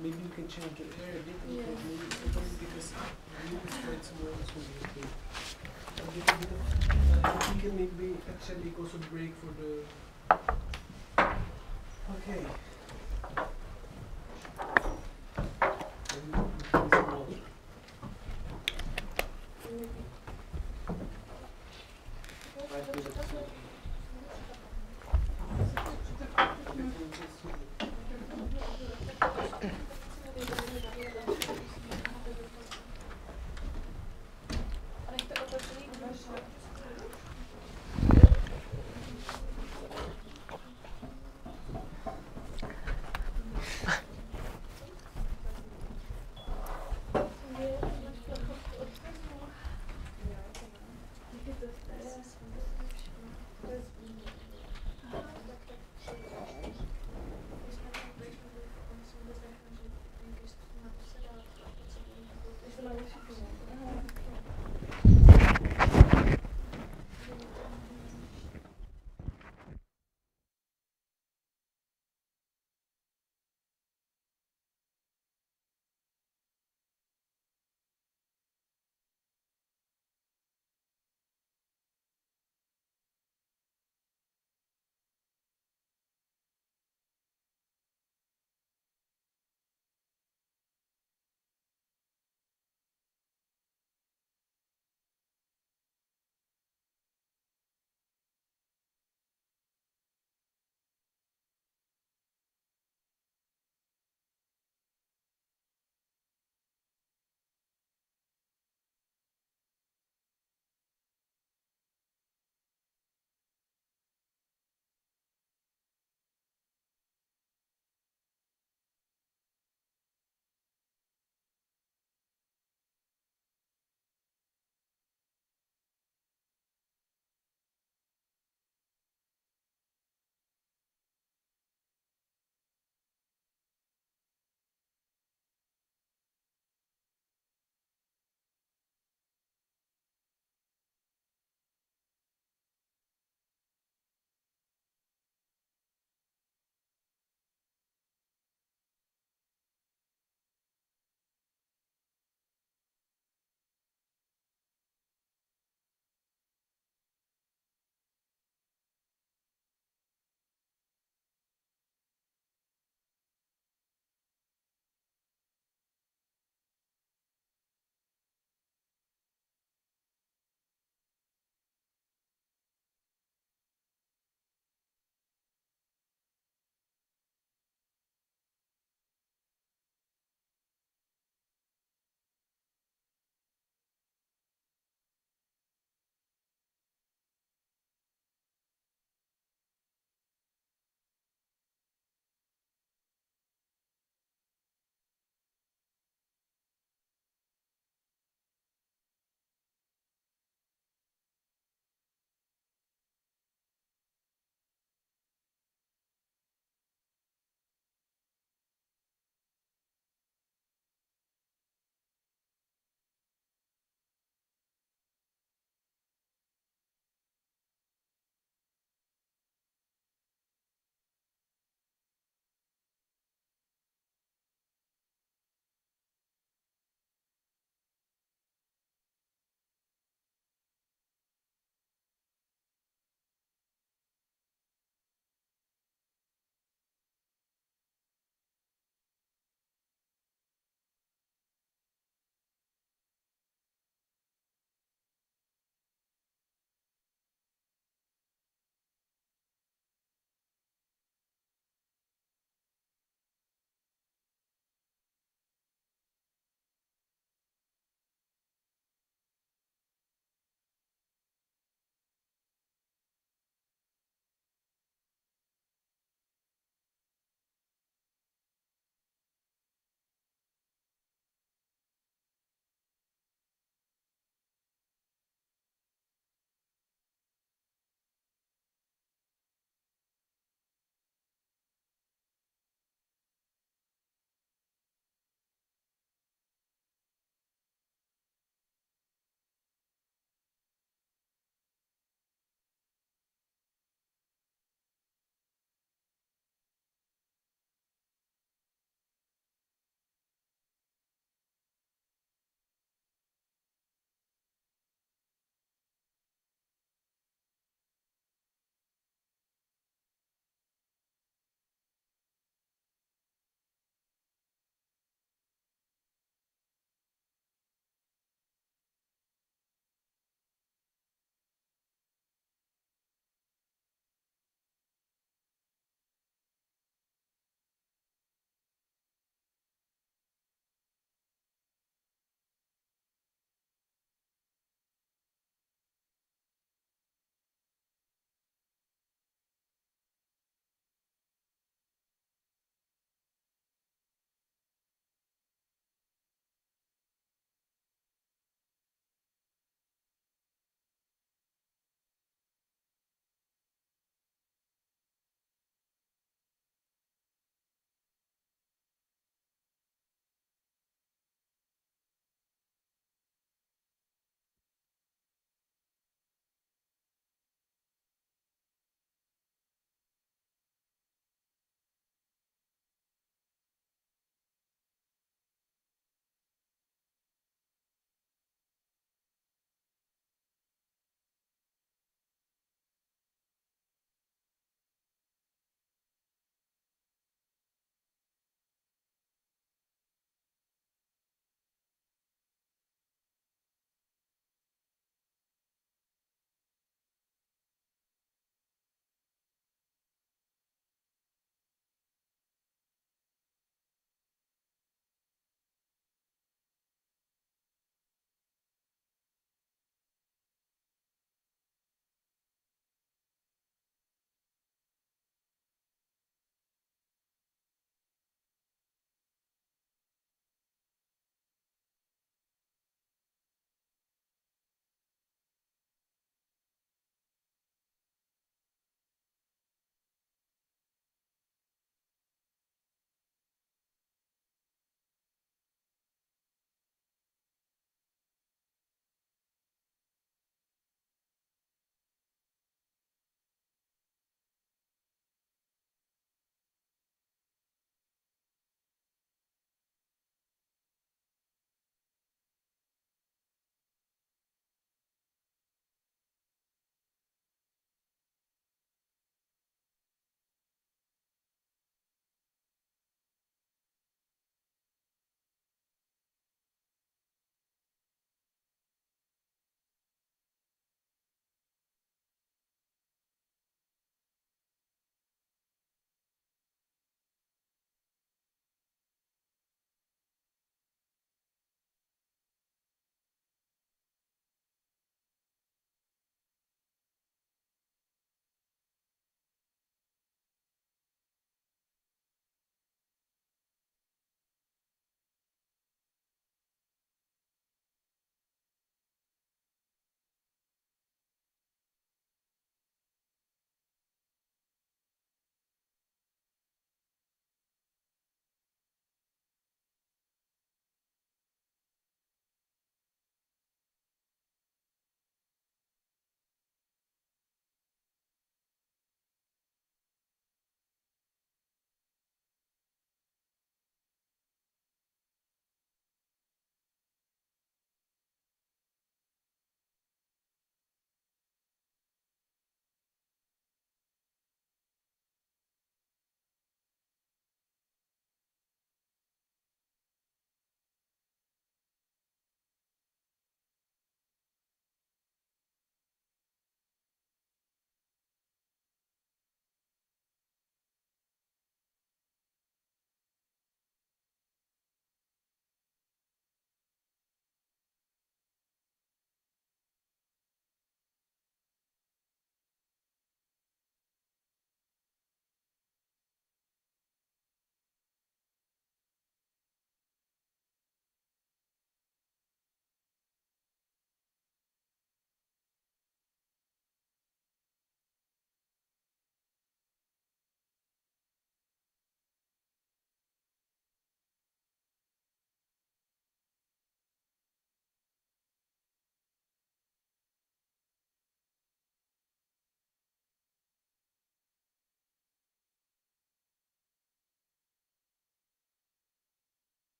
Maybe you can change the air a bit because you need some more to be okay. We can maybe actually go some break for the. Okay.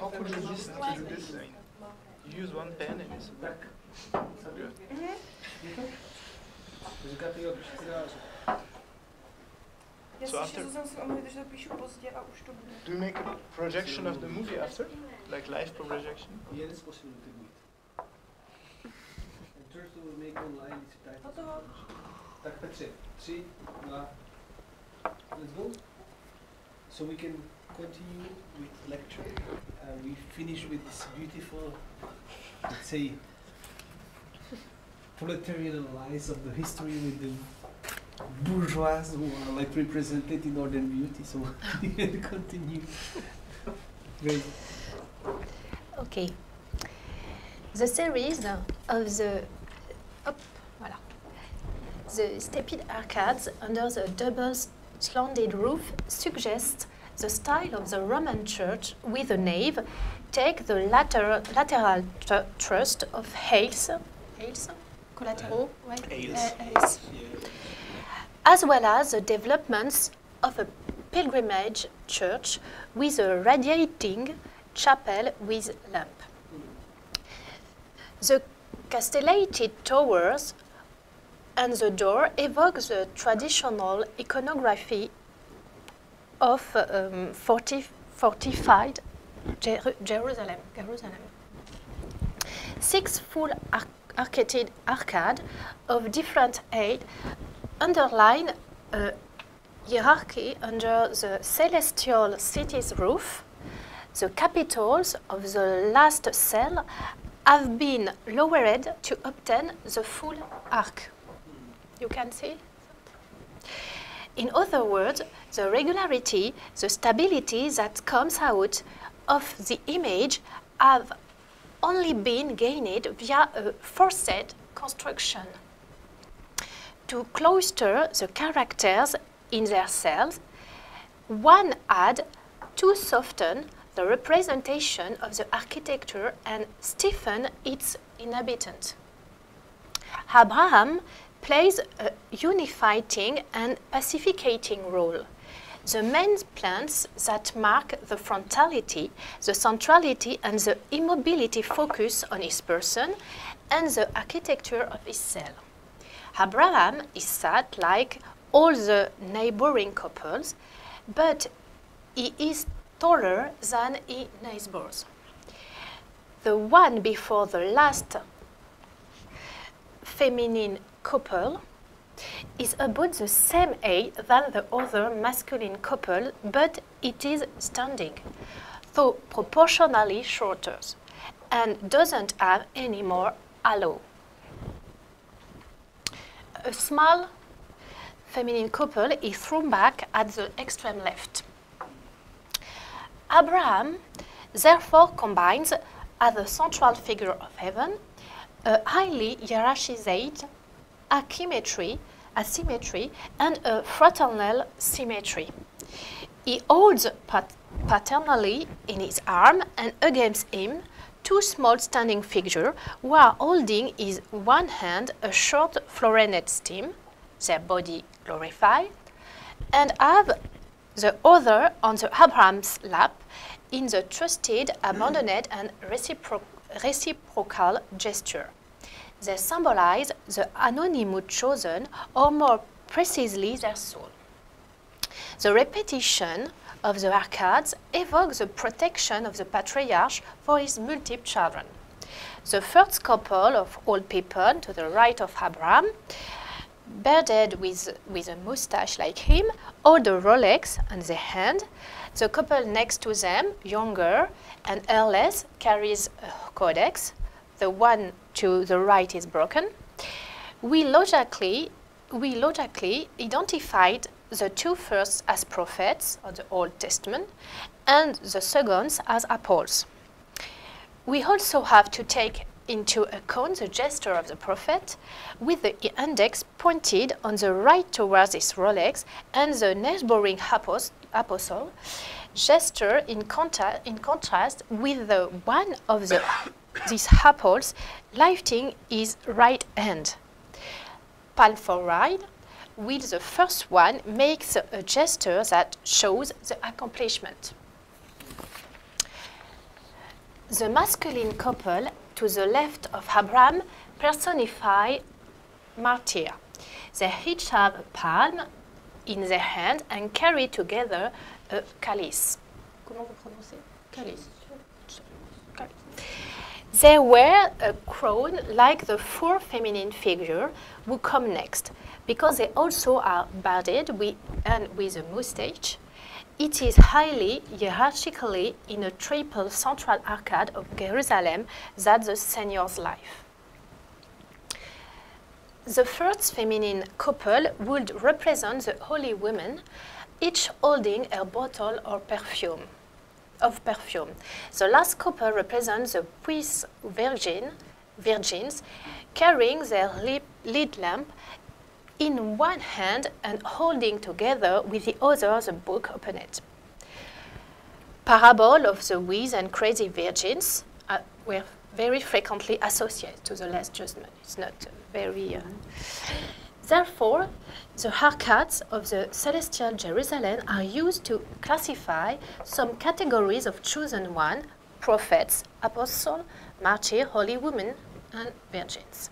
How could you resist to do this thing? You use one pen and it's Tak. good. Je to? Říkáte jo, když si dáš. Já So si after- ještě zase omluvit, že to píšu pozdě a už to bude. Do you make a projection of the movie after? Like live projection? Yes, possibility do it. And first we will make online subtitles. Hotovo. Tak Petře, 3, 2, let's go. So we can continue with lecture. We finish with this beautiful, let's say, proletarian analysis of the history with the bourgeois who are like represented in Northern Beauty. So we can continue. Great. Okay. The series of the the stepped arcades under the double slanted roof suggests the style of the Roman church with a nave. Take the lateral thrust of aisles, collateral, right? Aisles. As well as the developments of a pilgrimage church with a radiating chapel with lamp. The castellated towers and the door evoke the traditional iconography of fortified Jerusalem. 6 full arcaded arcades of different height underline a hierarchy under the celestial city's roof. The capitals of the last cell have been lowered to obtain the full arc. You can see? In other words, the regularity, the stability that comes out of the image have only been gained via a forced construction. To cloister the characters in their cells, one had to soften the representation of the architecture and stiffen its inhabitants. Abraham plays a unifying and pacificating role. The main plans that mark the frontality, the centrality and the immobility focus on his person and the architecture of his cell. Abraham is sad like all the neighboring couples, but he is taller than his neighbors. The one before the last feminine couple is about the same age than the other masculine couple, but it is standing, though proportionally shorter, and doesn't have any more halo. A small feminine couple is thrown back at the extreme left. Abraham therefore combines, as the central figure of heaven, a highly hierarchized asymmetry and a fraternal symmetry. He holds paternally in his arm and against him 2 small standing figures who are holding in one hand a short florinette stem, their body glorified, and have the other on the Abraham's lap in the trusted, abandoned and reciprocal gesture. They symbolize the anonymous chosen, or more precisely their soul. The repetition of the arcades evokes the protection of the patriarch for his multiple children. The first couple of old people to the right of Abraham, bearded with a mustache like him, hold a Rolex in their hand. The couple next to them, younger and hairless, carries a codex. The one to the right is broken. We logically identified the 2 first as prophets of the Old Testament and the seconds as apostles. We also have to take into account the gesture of the prophet, with the index pointed on the right towards his Rolex and the neighboring apostle gesture in contrast with the one of these apostles lifting his right hand. Palm forward, while the first one makes a gesture that shows the accomplishment. The masculine couple to the left of Abraham personify martyr. They each have a palm in their hand and carry together a chalice. Comment vous prononcez? Chalice. They wear a crown like the four feminine figures who come next, because they also are bearded and with a moustache. It is highly hierarchically in a triple central arcade of Jerusalem that the Seigneur's life. The first feminine couple would represent the holy women, each holding a bottle or perfume. The last couple represents the pious virgins carrying their lead lamp in one hand and holding together with the other the book opened. Parable of the wise and crazy virgins were very frequently associated to the Last Judgment. It's not very... Therefore, the arcades of the celestial Jerusalem are used to classify some categories of chosen one, prophets, apostles, martyrs, holy women, and virgins.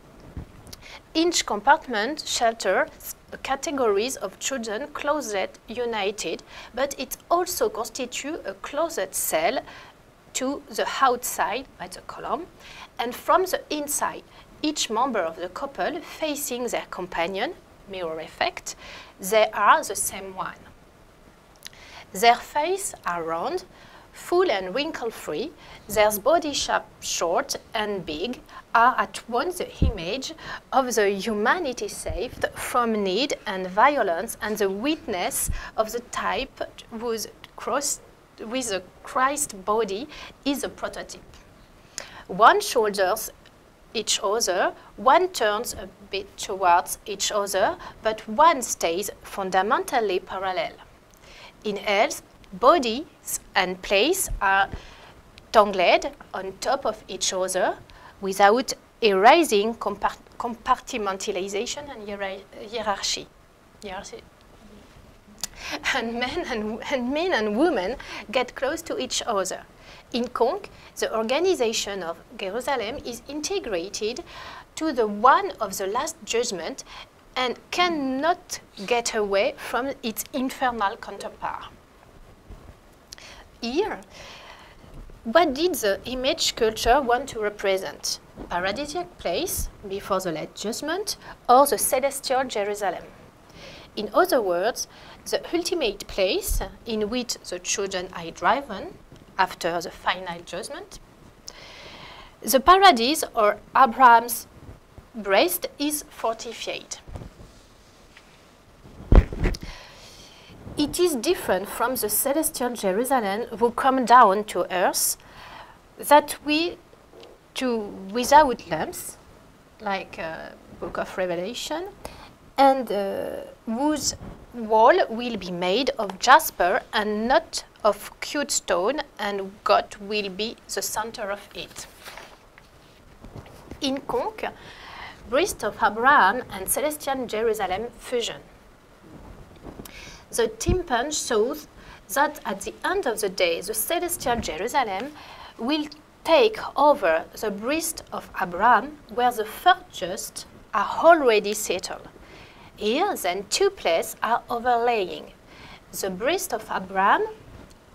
Each compartment shelters categories of children closet united, but it also constitutes a closet cell to the outside by the column, and from the inside, each member of the couple facing their companion, mirror effect, they are the same one. Their faces are round, full and wrinkle-free, their body shape short and big, are at once the image of the humanity saved from need and violence and the witness of the type whose with the Christ body is a prototype. One shoulders each other, one turns a bit towards each other, but one stays fundamentally parallel. In else, bodies and place are tangled on top of each other without erasing compartmentalization and hierarchy. And men and women get close to each other. In Conques, the organization of Jerusalem is integrated to the one of the Last Judgment and cannot get away from its infernal counterpart. Here, what did the image culture want to represent? Paradisiac place before the Last Judgment or the celestial Jerusalem? In other words, the ultimate place in which the children are driven after the final judgment. The paradise or Abraham's breast is fortified. It is different from the celestial Jerusalem who come down to earth, that we to without lamps, like Book of Revelation, and whose wall will be made of jasper and not of cute stone, and God will be the center of it. In Conques, breast of Abraham and celestial Jerusalem fusion. The Tympanon shows that at the end of the day, the celestial Jerusalem will take over the breast of Abraham, where the first just are already settled. Here, then, two places are overlaying. The breast of Abraham,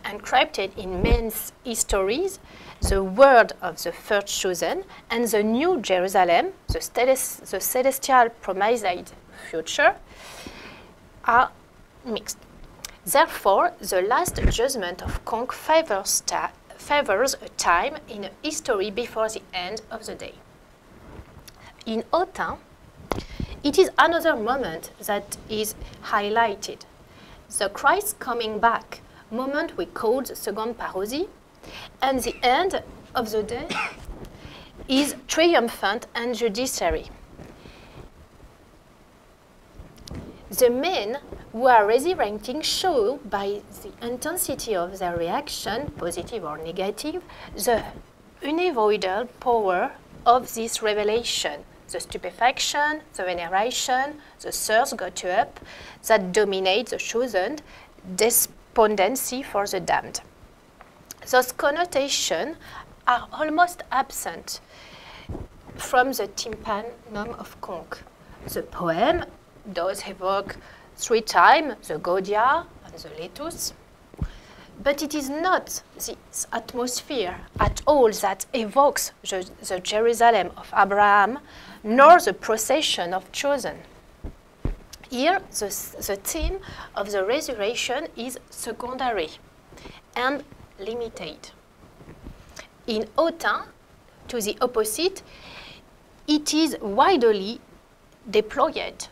encrypted in men's histories, the word of the first chosen, and the new Jerusalem, the celestial promised future, are mixed. Therefore, the Last Judgment of Conques favors a time in history before the end of the day. In Autun, it is another moment that is highlighted. The Christ coming back, moment we call the second parousie, and the end of the day is triumphant and judiciary. The men who are resurrecting show by the intensity of their reaction, positive or negative, the unavoidable power of this revelation, the stupefaction, the veneration, the thirst got up that dominate the chosen, despondency for the damned. Those connotations are almost absent from the Tympanon of Conques. The poem does evoke 3 times the Gaudia and the Letus, but it is not this atmosphere at all that evokes the Jerusalem of Abraham, nor the procession of chosen. Here, the theme of the resurrection is secondary and limited. In Autun, to the opposite, it is widely deployed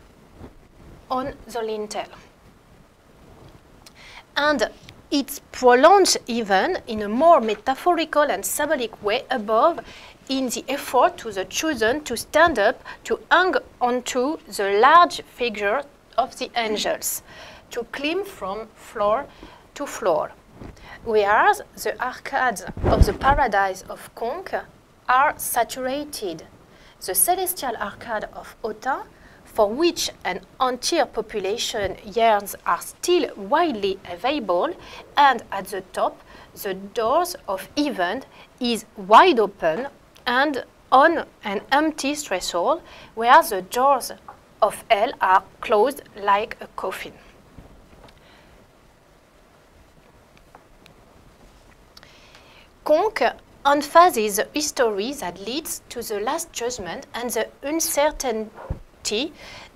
on the lintel. And it's prolonged even in a more metaphorical and symbolic way above in the effort to the chosen to stand up, to hang onto the large figure of the angels, to climb from floor to floor. Whereas the arcades of the paradise of Conques are saturated. The celestial arcade of Autun, for which an entire population yearns, are still widely available, and at the top, the doors of heaven is wide open and on an empty threshold, whereas the doors of hell are closed like a coffin. Conques emphasizes the history that leads to the Last Judgment and the uncertainty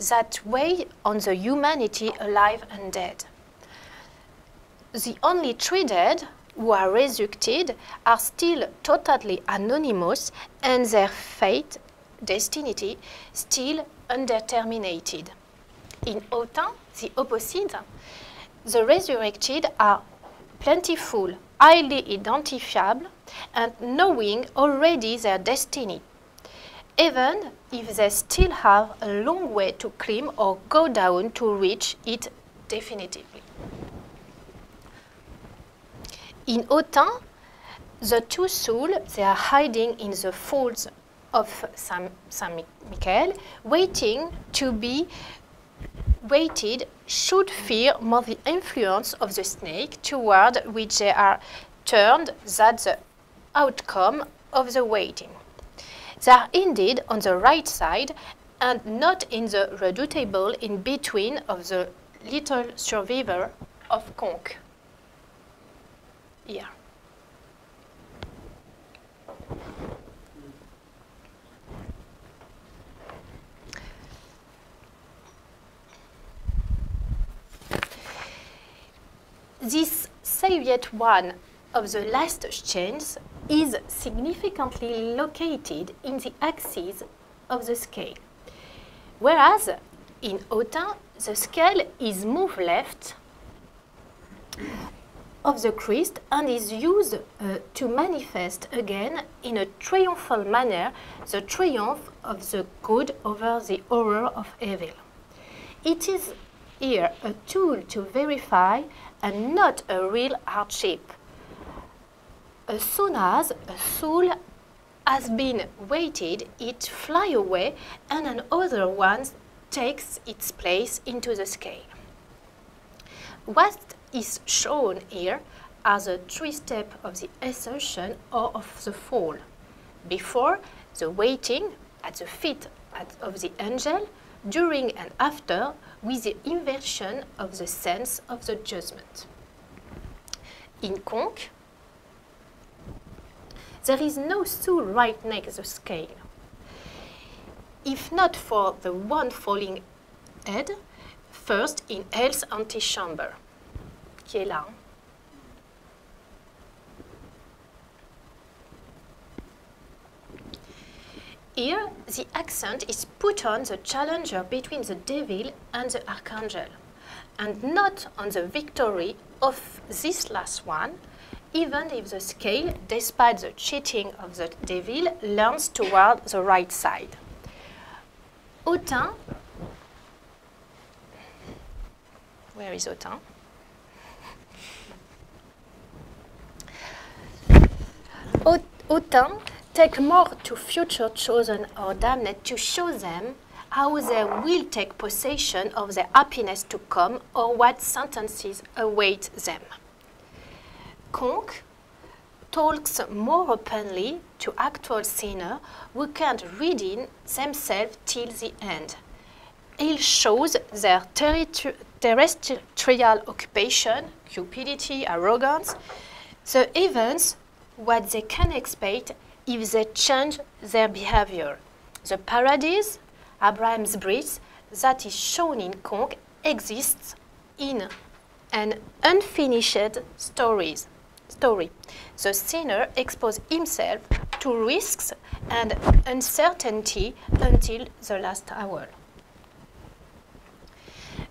that weigh on the humanity alive and dead. The only 3 dead who are resurrected are still totally anonymous, and their fate, destiny, still undetermined. In Autun, the opposite, the resurrected are plentiful, highly identifiable, and knowing already their destiny, even if they still have a long way to climb or go down to reach it definitively. In Autun, the 2 souls, they are hiding in the folds of Saint Michael, waiting to be weighted, should fear more the influence of the snake toward which they are turned than the outcome of the waiting. They are indeed on the right side and not in the redoubtable in between of the little survivor of Conques. Here. This Soviet one of the last chains is significantly located in the axis of the scale, whereas in Autun the scale is moved left of the Christ and is used to manifest again in a triumphal manner the triumph of the good over the horror of evil. It is here a tool to verify and not a real hardship. As soon as a soul has been weighted, it flies away and another one takes its place into the scale. What is shown here are the 3 steps of the ascension or of the fall. Before, the waiting at the feet of the angel, during and after, with the inversion of the sense of the judgment. In Conques, there is no soul right next to the scale. If not for the one falling head, first in hell's antechamber, qui est là. Here, the accent is put on the challenger between the devil and the archangel, and not on the victory of this last one, even if the scale, despite the cheating of the devil, leans toward the right side. Autun, where is Autun? Autun take more to future chosen or damned to show them how they will take possession of their happiness to come or what sentences await them. Conques talks more openly to actual sinners who can't redeem themselves till the end. He shows their terrestrial occupation, cupidity, arrogance, the events, what they can expect if they change their behavior. The paradise, Abraham's bridge, that is shown in Conques exists in an unfinished story. The sinner exposes himself to risks and uncertainty until the last hour.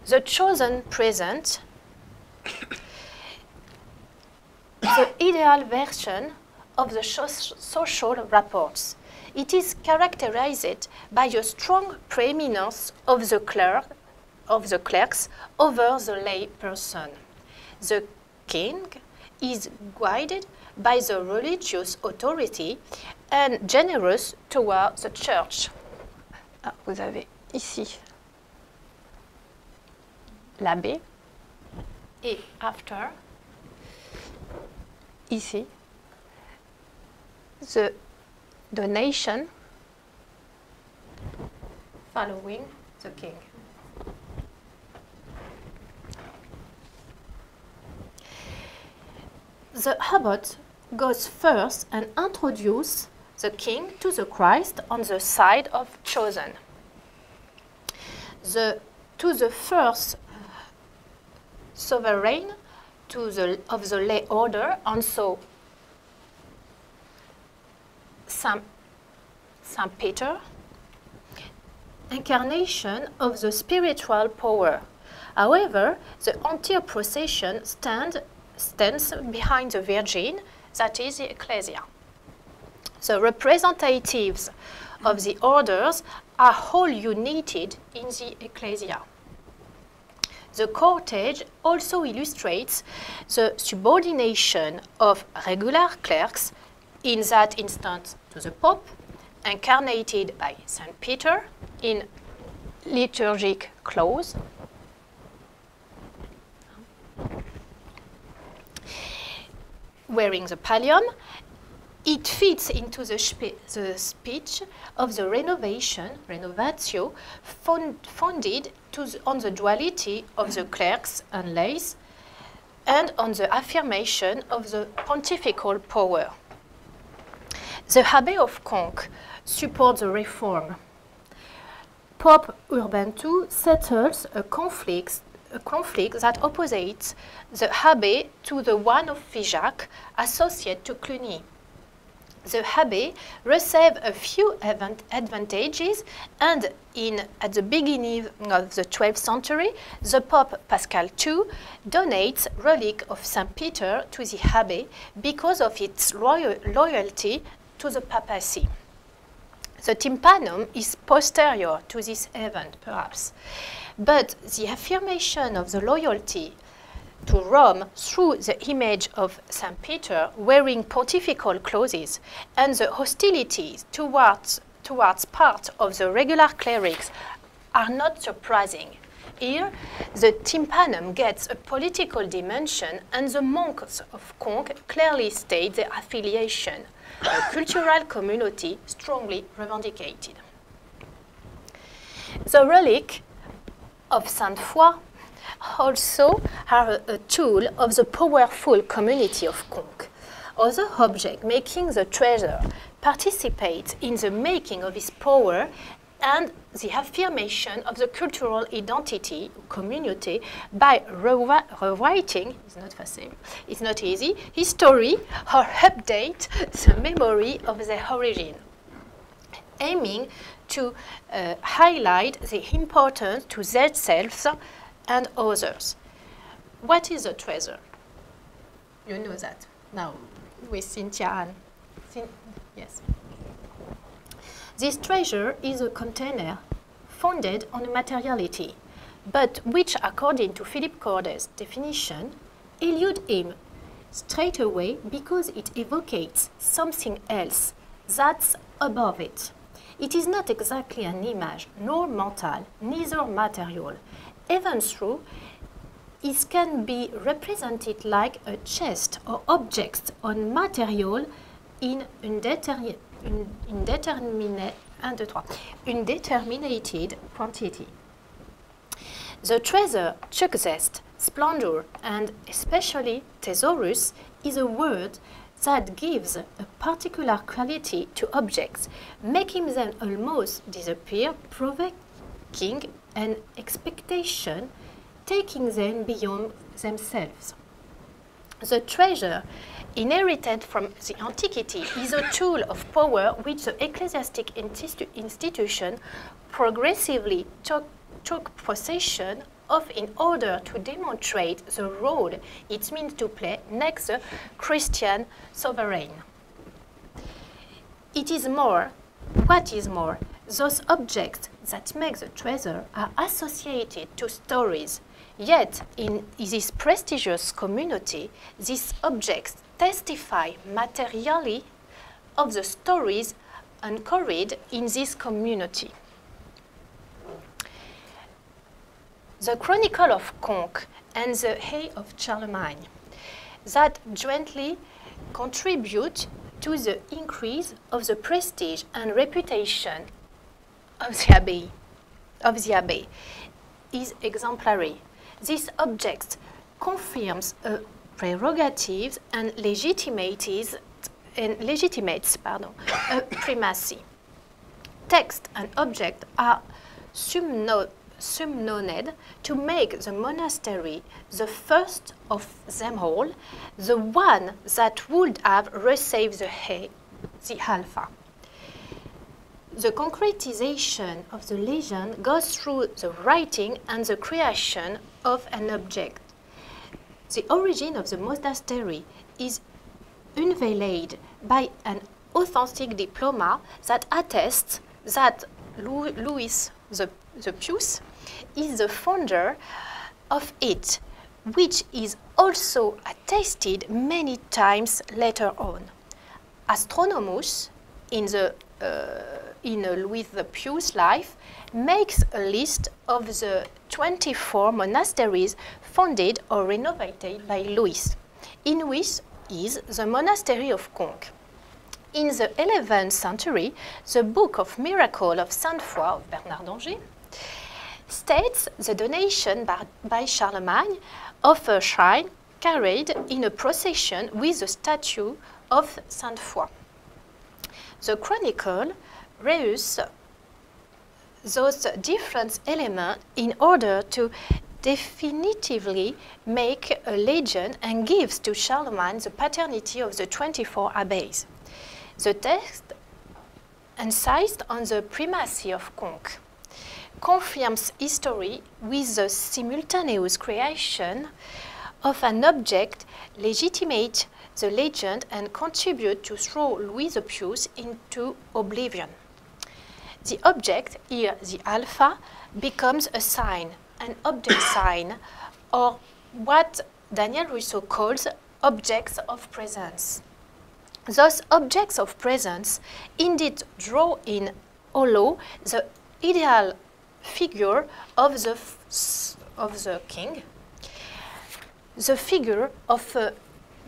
The chosen present, the ideal version of the social rapports. It is characterized by a strong preeminence of the clerks over the lay person. The king is guided by the religious authority and generous toward the church. Ah, vous avez ici l'abbé et after ici the donation following the king. The abbot goes first and introduces the king to the Christ on the side of chosen. To the first sovereign of the lay order, and so Saint Peter, incarnation of the spiritual power. However, the entire procession stands behind the Virgin, that is the Ecclesia. The representatives of the orders are all united in the Ecclesia. The cortege also illustrates the subordination of regular clerks, in that instance to the Pope, incarnated by Saint Peter in liturgic clothes. Wearing the pallium, it fits into the speech of the renovatio, founded on the duality of the clerks and lays, and on the affirmation of the pontifical power. The Abbey of Conques supports the reform. Pope Urban II settles a conflict that opposes the Abbey to the one of Figeac, associated to Cluny. The Abbey received a few advantages, and at the beginning of the 12th century, the Pope Pascal II donates relic of Saint Peter to the Abbey because of its loyalty to the papacy. The Tympanon is posterior to this event, perhaps, but the affirmation of the loyalty to Rome through the image of Saint Peter wearing pontifical clothes and the hostilities towards part of the regular clerics are not surprising. Here, the Tympanon gets a political dimension, and the monks of Conques clearly state their affiliation, a cultural community strongly revendicated. The relic of Sainte Foy also are a tool of the powerful community of Conques. Other objects making the treasure participate in the making of his power and the affirmation of the cultural identity community by rewriting, it's not easy, history or update the memory of their origin, aiming to highlight the importance to themselves and others. What is a treasure? You know that now with Cynthia Anne. Yes. This treasure is a container founded on a materiality, but which, according to Philippe Corder's definition, eludes him straight away because it evocates something else that's above it. It is not exactly an image, nor mental, neither material, even though it can be represented like a chest or object on material in indeterminated quantity. The treasure, success, splendor, and especially thesaurus is a word that gives a particular quality to objects, making them almost disappear, provoking an expectation, taking them beyond themselves. The treasure, inherited from the antiquity, is a tool of power which the ecclesiastic institution progressively took possession of in order to demonstrate the role it means to play next the Christian sovereign. What is more, those objects that make the treasure are associated to stories. Yet, in this prestigious community, these objects testify materially of the stories uncovered in this community. The Chronicle of Conques and the Hay of Charlemagne, that jointly contribute to the increase of the prestige and reputation of the Abbaye, is exemplary. This object confirms a prerogative and legitimates a primacy. Text and object are summoned to make the monastery the first of them all, the one that would have received the alpha. The concretization of the legend goes through the writing and the creation of an object. The origin of the monastery is unveiled by an authentic diploma that attests that Louis the Pious is the founder of it, which is also attested many times later on. Astronomus, in Louis the Pious' life, makes a list of the 24 monasteries founded or renovated by Louis, in which is the monastery of Conques. In the 11th century, the Book of Miracles of Sainte Foy of Bernard d'Angers states the donation by Charlemagne of a shrine carried in a procession with the statue of Sainte Foy. The Chronicle reused those different elements in order to definitively make a legend and gives to Charlemagne the paternity of the 24 abbeys. The text insists on the primacy of Conques, confirms history with the simultaneous creation of an object, legitimate the legend, and contribute to throw Louis the Pious into oblivion. The object, here the alpha, becomes a sign, an object sign, or what Daniel Rousseau calls objects of presence. Those objects of presence indeed draw in hollow the ideal figure of the king, the figure of a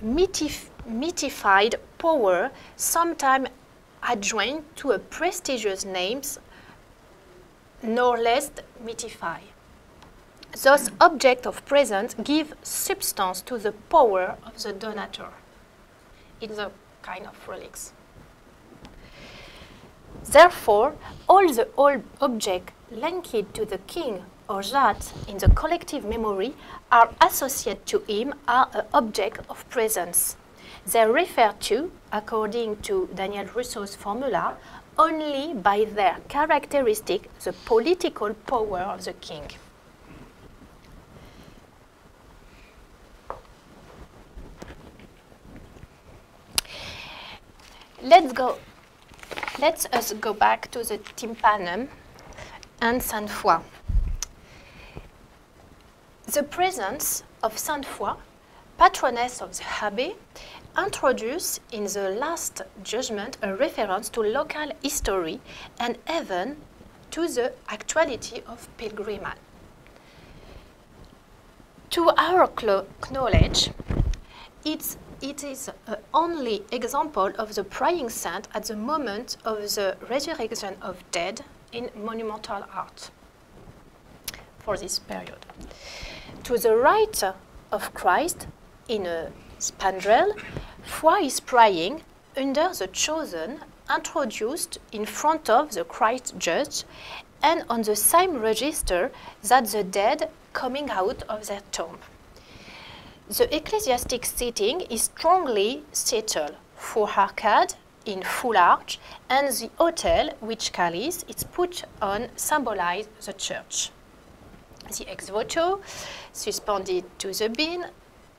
mythified power, sometimes adjoined to a prestigious name, nor less mythified. Those objects of presence give substance to the power of the donator. It's a kind of relics. Therefore, all the old objects linked to the king or that in the collective memory are associated to him are an object of presence. They refer to, according to Daniel Rousseau's formula, only by their characteristic the political power of the king. Let us go back to the Tympanon and Sainte Foy. The presence of Sainte Foy, patroness of the Abbey, introduced in the last judgment a reference to local history and even to the actuality of pilgrimage. To our knowledge, it is the only example of the praying saint at the moment of the resurrection of dead in monumental art for this period. To the right of Christ, in a spandrel, Foy is praying under the chosen introduced in front of the Christ judge and on the same register that the dead coming out of their tomb. The ecclesiastic seating is strongly settled, 4 arcades in full arch, and the hotel which Calice is put on symbolize the church. The ex voto, suspended to the beam,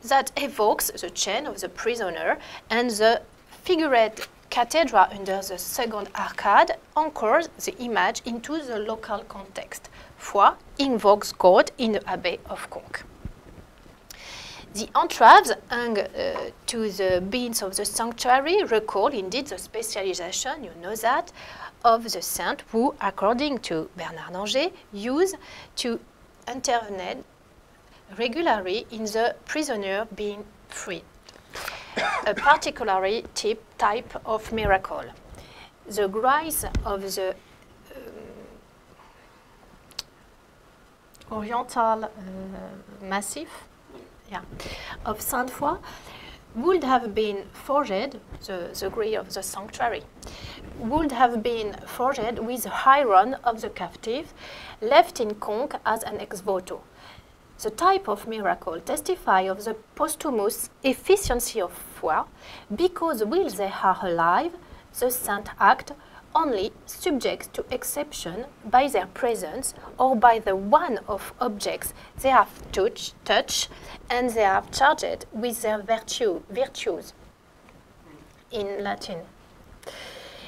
that evokes the chain of the prisoner, and the figured cathedral under the second arcade anchors the image into the local context. Foy invokes God in the Abbey of Conques. The entraves hung to the beams of the sanctuary recall indeed the specialization, you know that, of the saint who, according to Bernard d'Angers, used to intervene regularly in the prisoner being freed, a particularly type of miracle. The grace of the Oriental Massif of Sainte-Foy would have been forged, the grey of the sanctuary, would have been forged with the iron of the captive left in Conques as an ex voto. The type of miracle testifies of the posthumous efficiency of Foy, because while they are alive, the saint act only subject to exception by their presence or by the one of objects they have touched and they have charged with their virtues in Latin.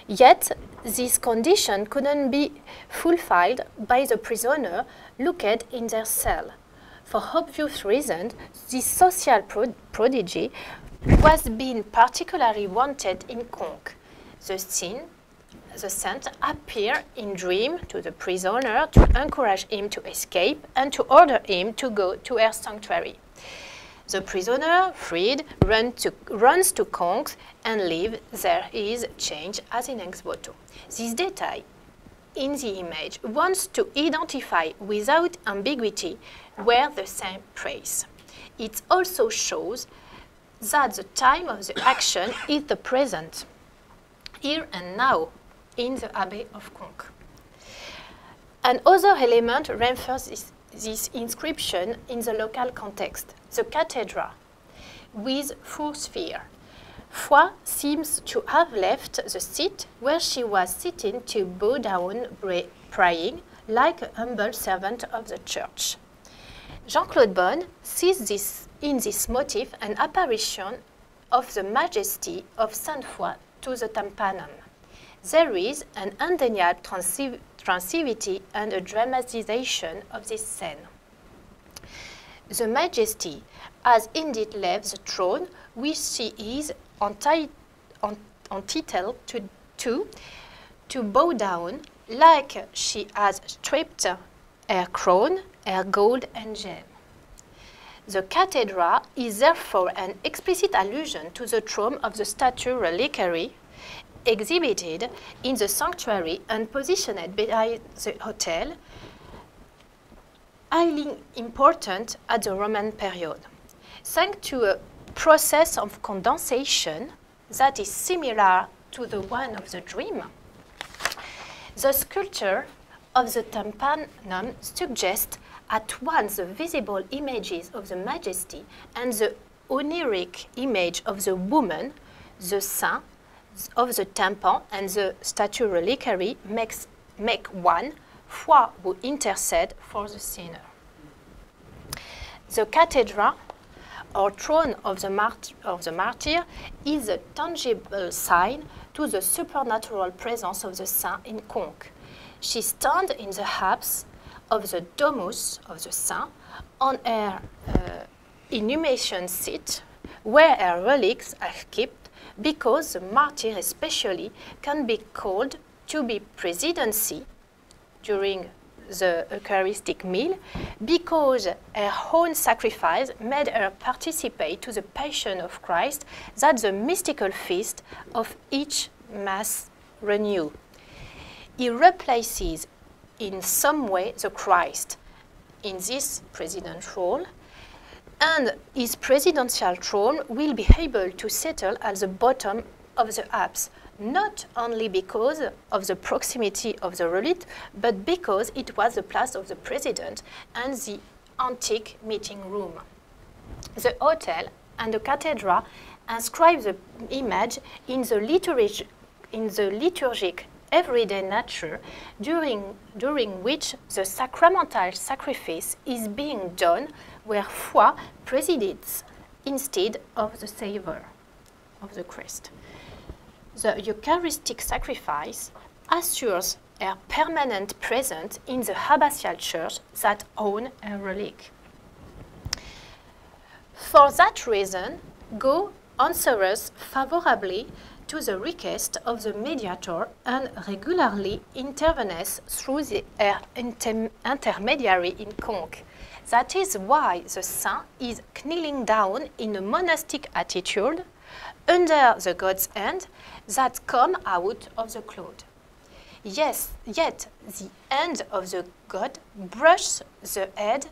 Yet, this condition couldn't be fulfilled by the prisoner locked in their cell. For obvious reasons, this social prodigy was being particularly wanted in Conques. The saint appeared in dream to the prisoner to encourage him to escape and to order him to go to her sanctuary. The prisoner, freed, runs to Conques and lives there his change as in ex voto. This detail in the image wants to identify without ambiguity where the saint prays. It also shows that the time of the action is the present, here and now, in the Abbey of Conques. Another element reinforces this inscription in the local context, the cathedral, with 4 spheres. Foy seems to have left the seat where she was sitting to bow down praying, like a humble servant of the church. Jean-Claude Bonne sees in this motif an apparition of the majesty of Sainte Foy to the Tympanon. There is an undeniable transivity and a dramatization of this scene. The majesty has indeed left the throne which she is entitled to bow down, like she has stripped her crown, her gold and gem. The cathedral is therefore an explicit allusion to the throne of the statue reliquary exhibited in the sanctuary and positioned behind the hotel, highly important at the Roman period. Thanks to a process of condensation that is similar to the one of the dream, the sculpture of the Tympanon suggests at once the visible images of the majesty and the oniric image of the woman, the saint, of the tympan and the statue reliquary make one, Foy who intercede for the sinner. The cathedral, or throne of the martyr, is a tangible sign to the supernatural presence of the saint in Conques. She stands in the apse of the domus of the saint on her inhumation seat, where her relics are kept, because the martyr especially can be called to be presidency during the Eucharistic meal because her own sacrifice made her participate to the Passion of Christ that the mystical feast of each Mass renew. He replaces in some way the Christ in this president role, and his presidential throne will be able to settle at the bottom of the apse, not only because of the proximity of the relic, but because it was the place of the president and the antique meeting room. The hotel and the cathedral inscribe the image in the liturgic everyday nature during which the sacramental sacrifice is being done where foi presides instead of the Saviour of the Christ. The Eucharistic sacrifice assures a permanent presence in the abbatial church that own a relic. For that reason, Go answers favorably to the request of the mediator and regularly intervenes through the intermediary in Conques. That is why the saint is kneeling down in a monastic attitude under the God's hand that come out of the cloud. Yes, yet the hand of the God brushes the head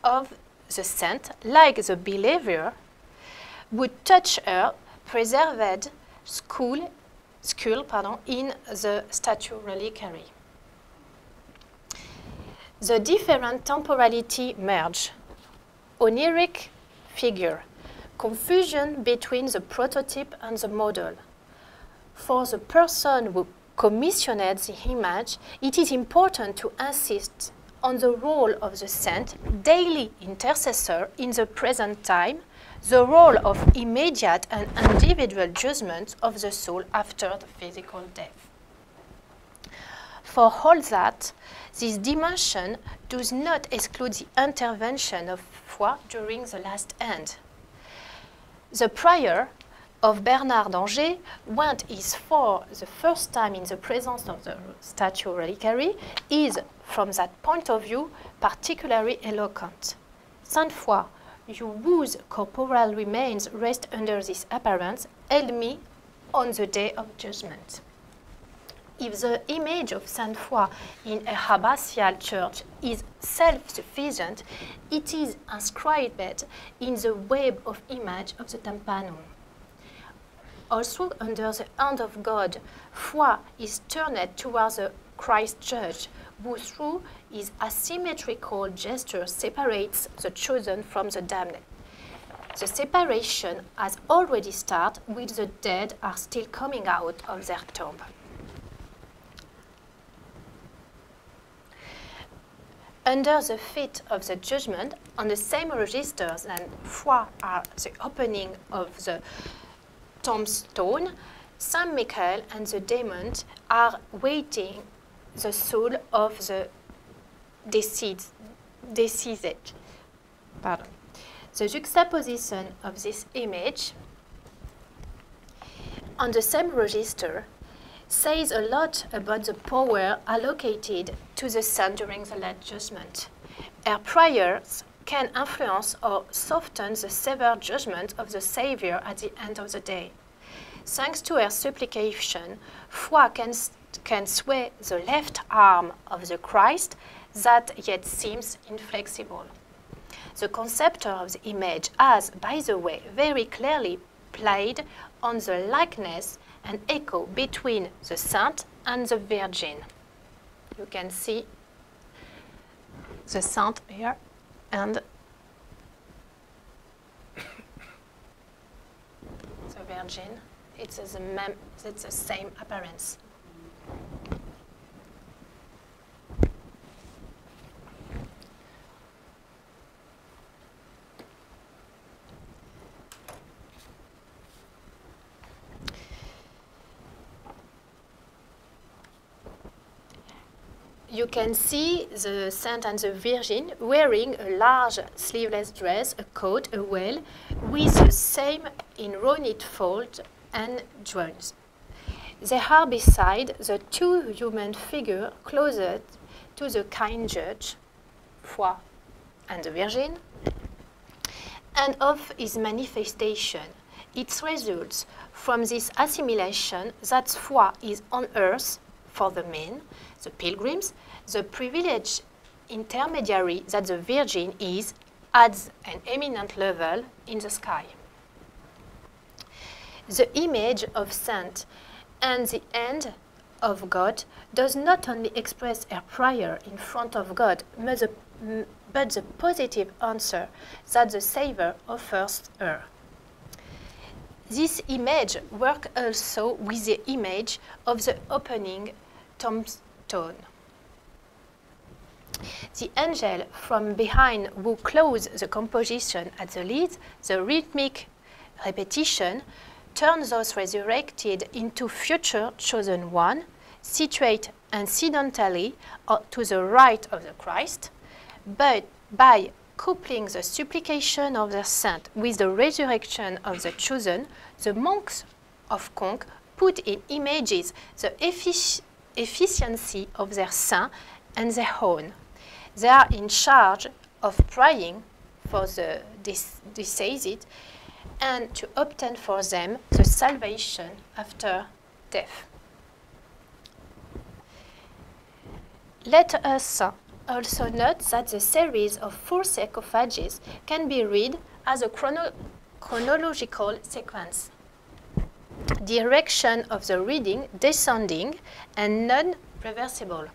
of the saint like the believer would touch her preserved skull in the statue reliquary. The different temporality merge. Oniric figure. Confusion between the prototype and the model. For the person who commissioned the image, it is important to insist on the role of the saint, daily intercessor in the present time, the role of immediate and individual judgment of the soul after the physical death. For all that, this dimension does not exclude the intervention of foi during the last end. The prior of Bernard d'Angers, when is for the first time in the presence of the statue reliquary, is, from that point of view, particularly eloquent. Sainte Foy, you whose corporal remains rest under this appearance, held me on the day of judgment. If the image of Sainte Foy in a abbatial church is self-sufficient, it is inscribed in the web of image of the Tympanon. Also, under the hand of God, foi is turned towards the Christ Church, who through his asymmetrical gesture separates the chosen from the damned. The separation has already started, while the dead are still coming out of their tomb. Under the feet of the judgment, on the same registers and foi are the opening of the tombstone, Saint Michael and the demon are waiting the soul of the deceased. Pardon. The juxtaposition of this image on the same register says a lot about the power allocated to the saint during the last judgment. Her prayers can influence or soften the severe judgment of the Saviour at the end of the day. Thanks to her supplication, foi can sway the left arm of the Christ that yet seems inflexible. The conceptor of the image has, by the way, very clearly played on the likeness and echo between the saint and the Virgin. You can see the saint here and the Virgin. It's the same appearance. You can see the Saint and the Virgin wearing a large sleeveless dress, a coat, a veil, with the same inroned fold and joints. They are beside the two human figures clothed to the kind judge, Foi and the Virgin, and of his manifestation. It results from this assimilation that Foi is on earth for the men, the pilgrims, the privileged intermediary that the Virgin is at an eminent level in the sky. The image of saint and the hand of God does not only express her prayer in front of God, but the positive answer that the Saviour offers her. This image works also with the image of the opening tombstone. The angel from behind who closes the composition at the lead, the rhythmic repetition, turns those resurrected into future chosen one, situate incidentally to the right of the Christ, but by coupling the supplication of the saint with the resurrection of the chosen, the monks of Conques put in images the efficiency of their saint and their own. They are in charge of praying for the deceased and to obtain for them the salvation after death. Let us also note that the series of 4 sarcophages can be read as a chronological sequence. Direction of the reading descending and non-reversible.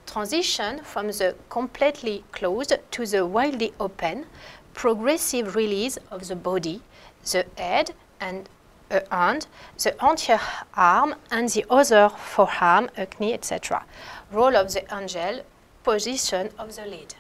Transition from the completely closed to the widely open, progressive release of the body, the head and a hand, the entire arm and the other forearm, a knee, etc. Role of the angel, position of the lead.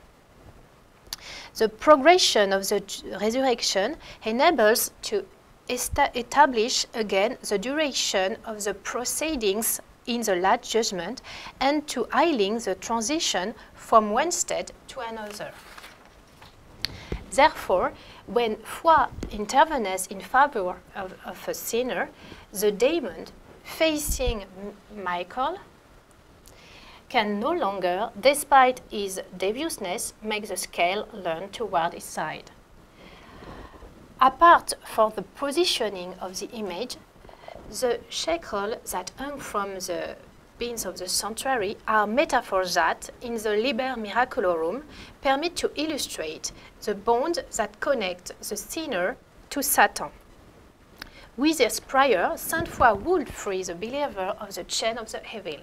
The progression of the resurrection enables to establish again the duration of the proceedings in the last judgment and to highlight the transition from one state to another. Therefore, when Foi intervenes in favor of a sinner, the demon facing Michael can no longer, despite his deviousness, make the scale lean toward his side. Apart from the positioning of the image, the shackles that hung from the beams of the sanctuary are metaphors that, in the Liber Miraculorum, permit to illustrate the bond that connects the sinner to Satan. With this prayer, Saint Foi would free the believer of the chain of the evil.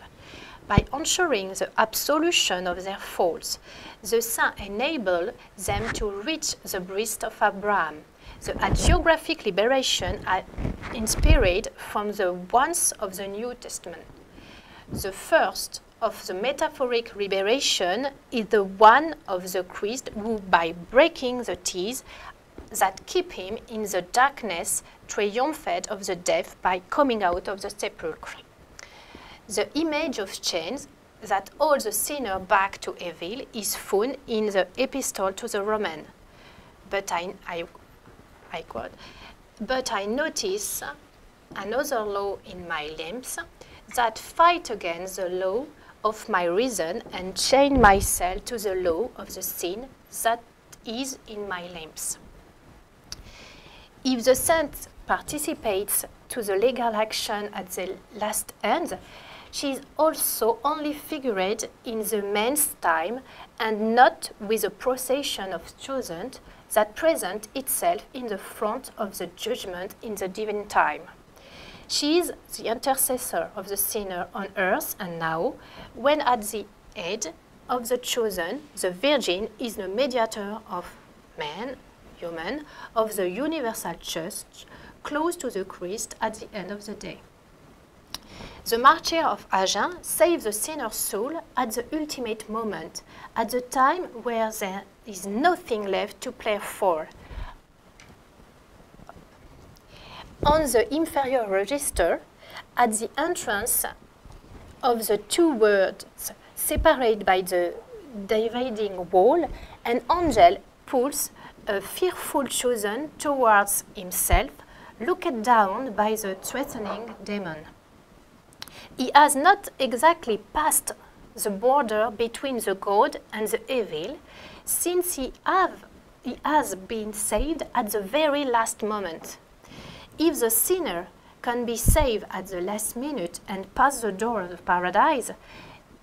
By ensuring the absolution of their faults, the saint enabled them to reach the breast of Abraham. The hagiographic liberation are inspired from the ones of the New Testament. The first of the metaphoric liberation is the one of the Christ who, by breaking the teeth that keep him in the darkness, triumphed of the death by coming out of the sepulchre. The image of chains that hold the sinner back to evil is found in the Epistle to the Romans. But I quote, "But I notice another law in my limbs that fight against the law of my reason and chain myself to the law of the sin that is in my limbs." If the saint participates to the legal action at the last end, she is also only figured in the man's time and not with a procession of chosen that present itself in the front of the judgment in the divine time. She is the intercessor of the sinner on earth, and now, when at the head of the chosen, the Virgin is the mediator of man, human, of the universal church, close to the Christ at the end of the day. The martyr of Agen saves the sinner's soul at the ultimate moment, at the time where there is nothing left to play for. On the inferior register, at the entrance of the two worlds separated by the dividing wall, an angel pulls a fearful chosen towards himself, looked down by the threatening demon. He has not exactly passed the border between the good and the evil, since he has been saved at the very last moment. If the sinner can be saved at the last minute and pass the door of paradise,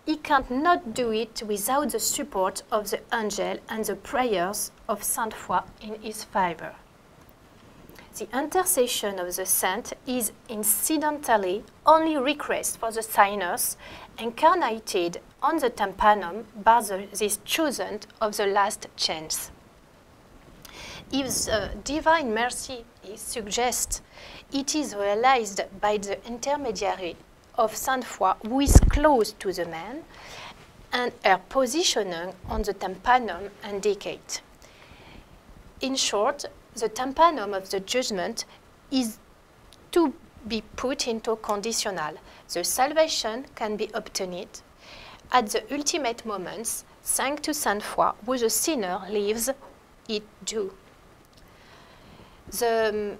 he cannot do it without the support of the angel and the prayers of Sainte Foy in his favor. The intercession of the saint is incidentally only request for the sinners incarnated on the Tympanon by this chosen of the last chance. If the divine mercy is suggested, it is realized by the intermediary of Sainte Foy, who is close to the man, and her positioning on the Tympanon indicate. In short, the Tympanon of the judgment is to be put into conditional. The salvation can be obtained at the ultimate moments, thanks to Sainte Foy, who the sinner leaves it due. The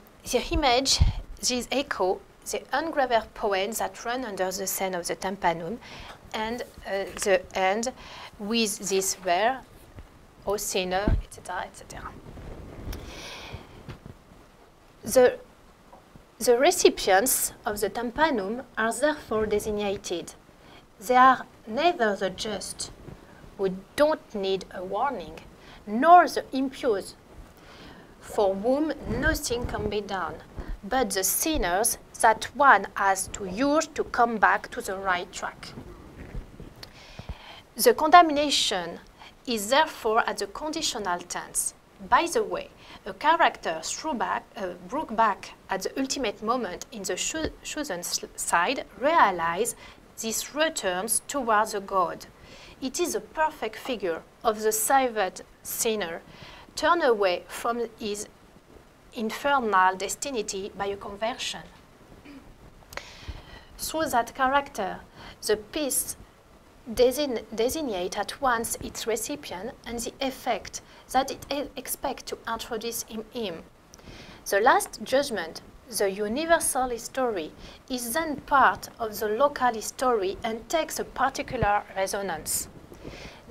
image, this echo, the engraved poems that run under the scene of the Tympanon, and the end with this verse, O sinner, etc., etc. The recipients of the Tympanon are therefore designated. They are neither the just, who don't need a warning, nor the impious, for whom nothing can be done, but the sinners that one has to use to come back to the right track. The condemnation is therefore at the conditional tense. By the way, a character brought back at the ultimate moment in the chosen side realize this returns towards the God. It is a perfect figure of the saved sinner, turned away from his infernal destiny by a conversion. Through that character, the piece designate at once its recipient and the effect that it expects to introduce in him. The last judgment, the universal history, is then part of the local history and takes a particular resonance.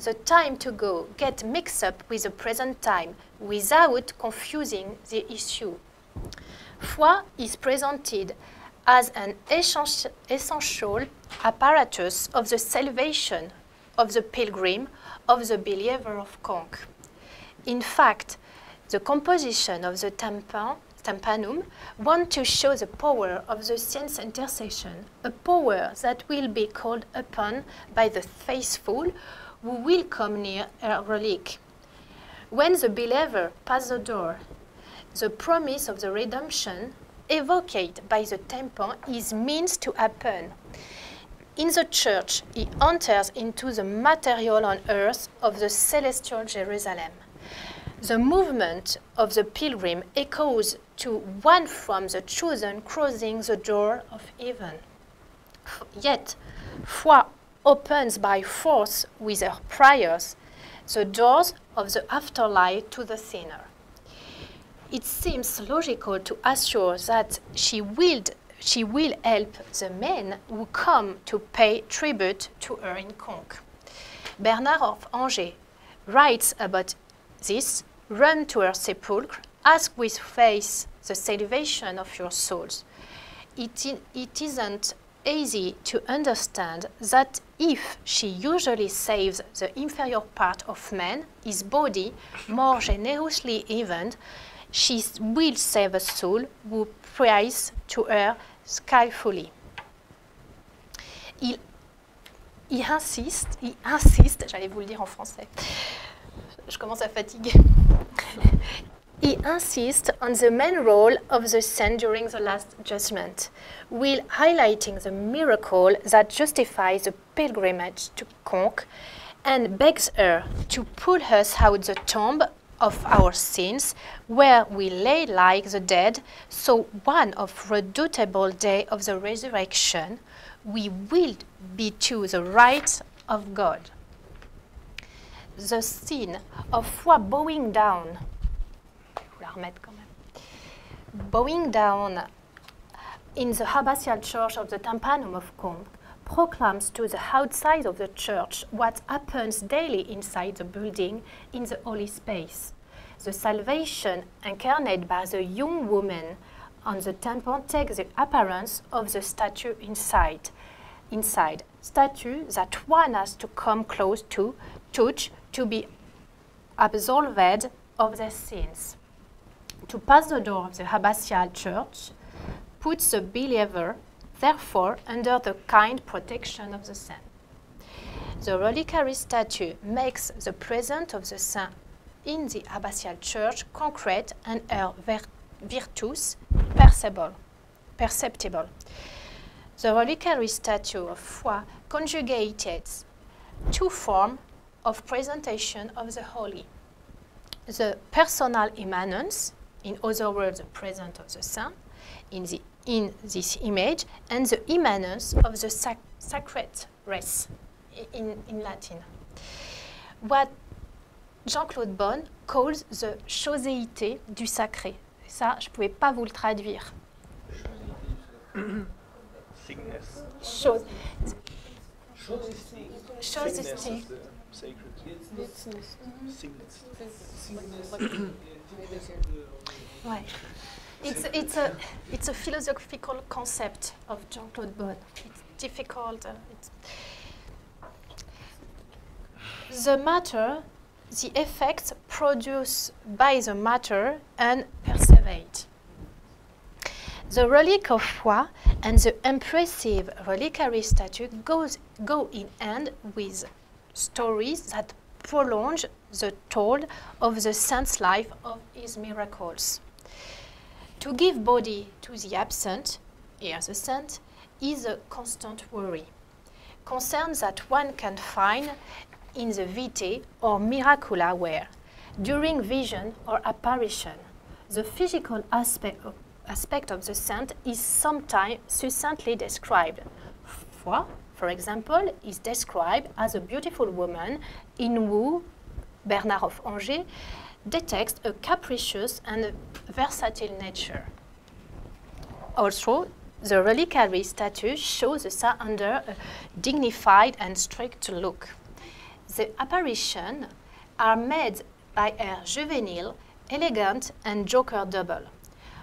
The time to go gets mixed up with the present time without confusing the issue. Foi is presented as an essential apparatus of the salvation of the pilgrim, of the believer of Conques. In fact, the composition of the Tympanon wants to show the power of the saint's intercession, a power that will be called upon by the faithful who will come near her relic. When the believer passes the door, the promise of the redemption evoked by the Tympanon is means to happen. In the church, he enters into the material on earth of the celestial Jerusalem. The movement of the pilgrim echoes to one from the chosen crossing the door of heaven. Yet, Foi opens by force with her prayers the doors of the afterlife to the sinner. It seems logical to assure that she will help the men who come to pay tribute to her in Conques. Bernard of Angers writes about this: run to her sepulchre, ask with faith the salvation of your souls. It isn't easy to understand that if she usually saves the inferior part of man, his body, more generously even, she will save a soul who prays to her skillfully. Il insiste, j'allais vous le dire en français, je commence à fatiguer. He insists on the main role of the saint during the Last Judgment, while highlighting the miracle that justifies the pilgrimage to Conques and begs her to pull us out the tomb of our sins, where we lay like the dead, so one of redoubtable day of the resurrection, we will be to the right of God. The scene of Foi bowing down, bowing down in the abbatial church of the Tympanon of Conques proclaims to the outside of the church what happens daily inside the building in the holy space. The salvation incarnate by the young woman on the temple takes the appearance of the statue inside. Statue that one has to come close to, touch, to be absolved of their sins. To pass the door of the abbatial church puts the believer, therefore, under the kind protection of the saint. The reliquary statue makes the presence of the saint in the abbatial church concrete and her virtues perceptible. The reliquary statue of foi conjugated two forms of presentation of the holy. The personal immanence, in other words, the presence of the saint, in this image, and the immanence of the sacred res, in Latin. What Jean-Claude Bonne calls the choséité du sacré. Ça, je ne pouvais pas vous le traduire. Sickness. Choséité. Ouais. It's a philosophical concept of Jean-Claude Bonne. It's difficult. The matter, the effects produced by the matter and perseverate. The relic of foi and the impressive reliquary statue go in hand with stories that prolong the told of the saint's life of his miracles. To give body to the absent, here the saint, is a constant worry. Concerns that one can find in the vitae or miracula where, during vision or apparition, the physical aspect of the saint is sometimes succinctly described. Foi, for example, is described as a beautiful woman in whom Bernard of Angers detects a capricious and versatile nature. Also, the reliquary statue shows the saint under a dignified and strict look. The apparitions are made by a juvenile, elegant, and joker double.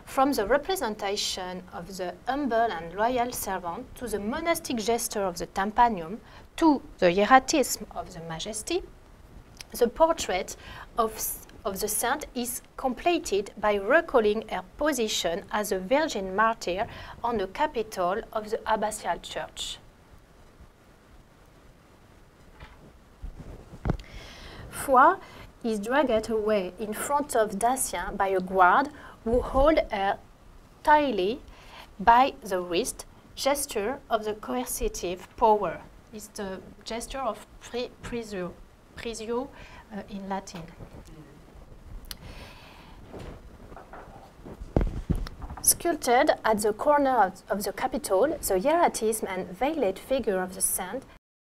From the representation of the humble and loyal servant to the monastic gesture of the Tympanon to the hieratism of the Majesty, the portrait of the saint is completed by recalling her position as a virgin martyr on the capitol of the abbatial church. Foi is dragged away in front of Dacian by a guard who hold her tightly by the wrist, gesture of the coercitive power. It's the gesture of prisio in Latin. Sculpted at the corner of the capitol, the hieratism and veiled figure of the saint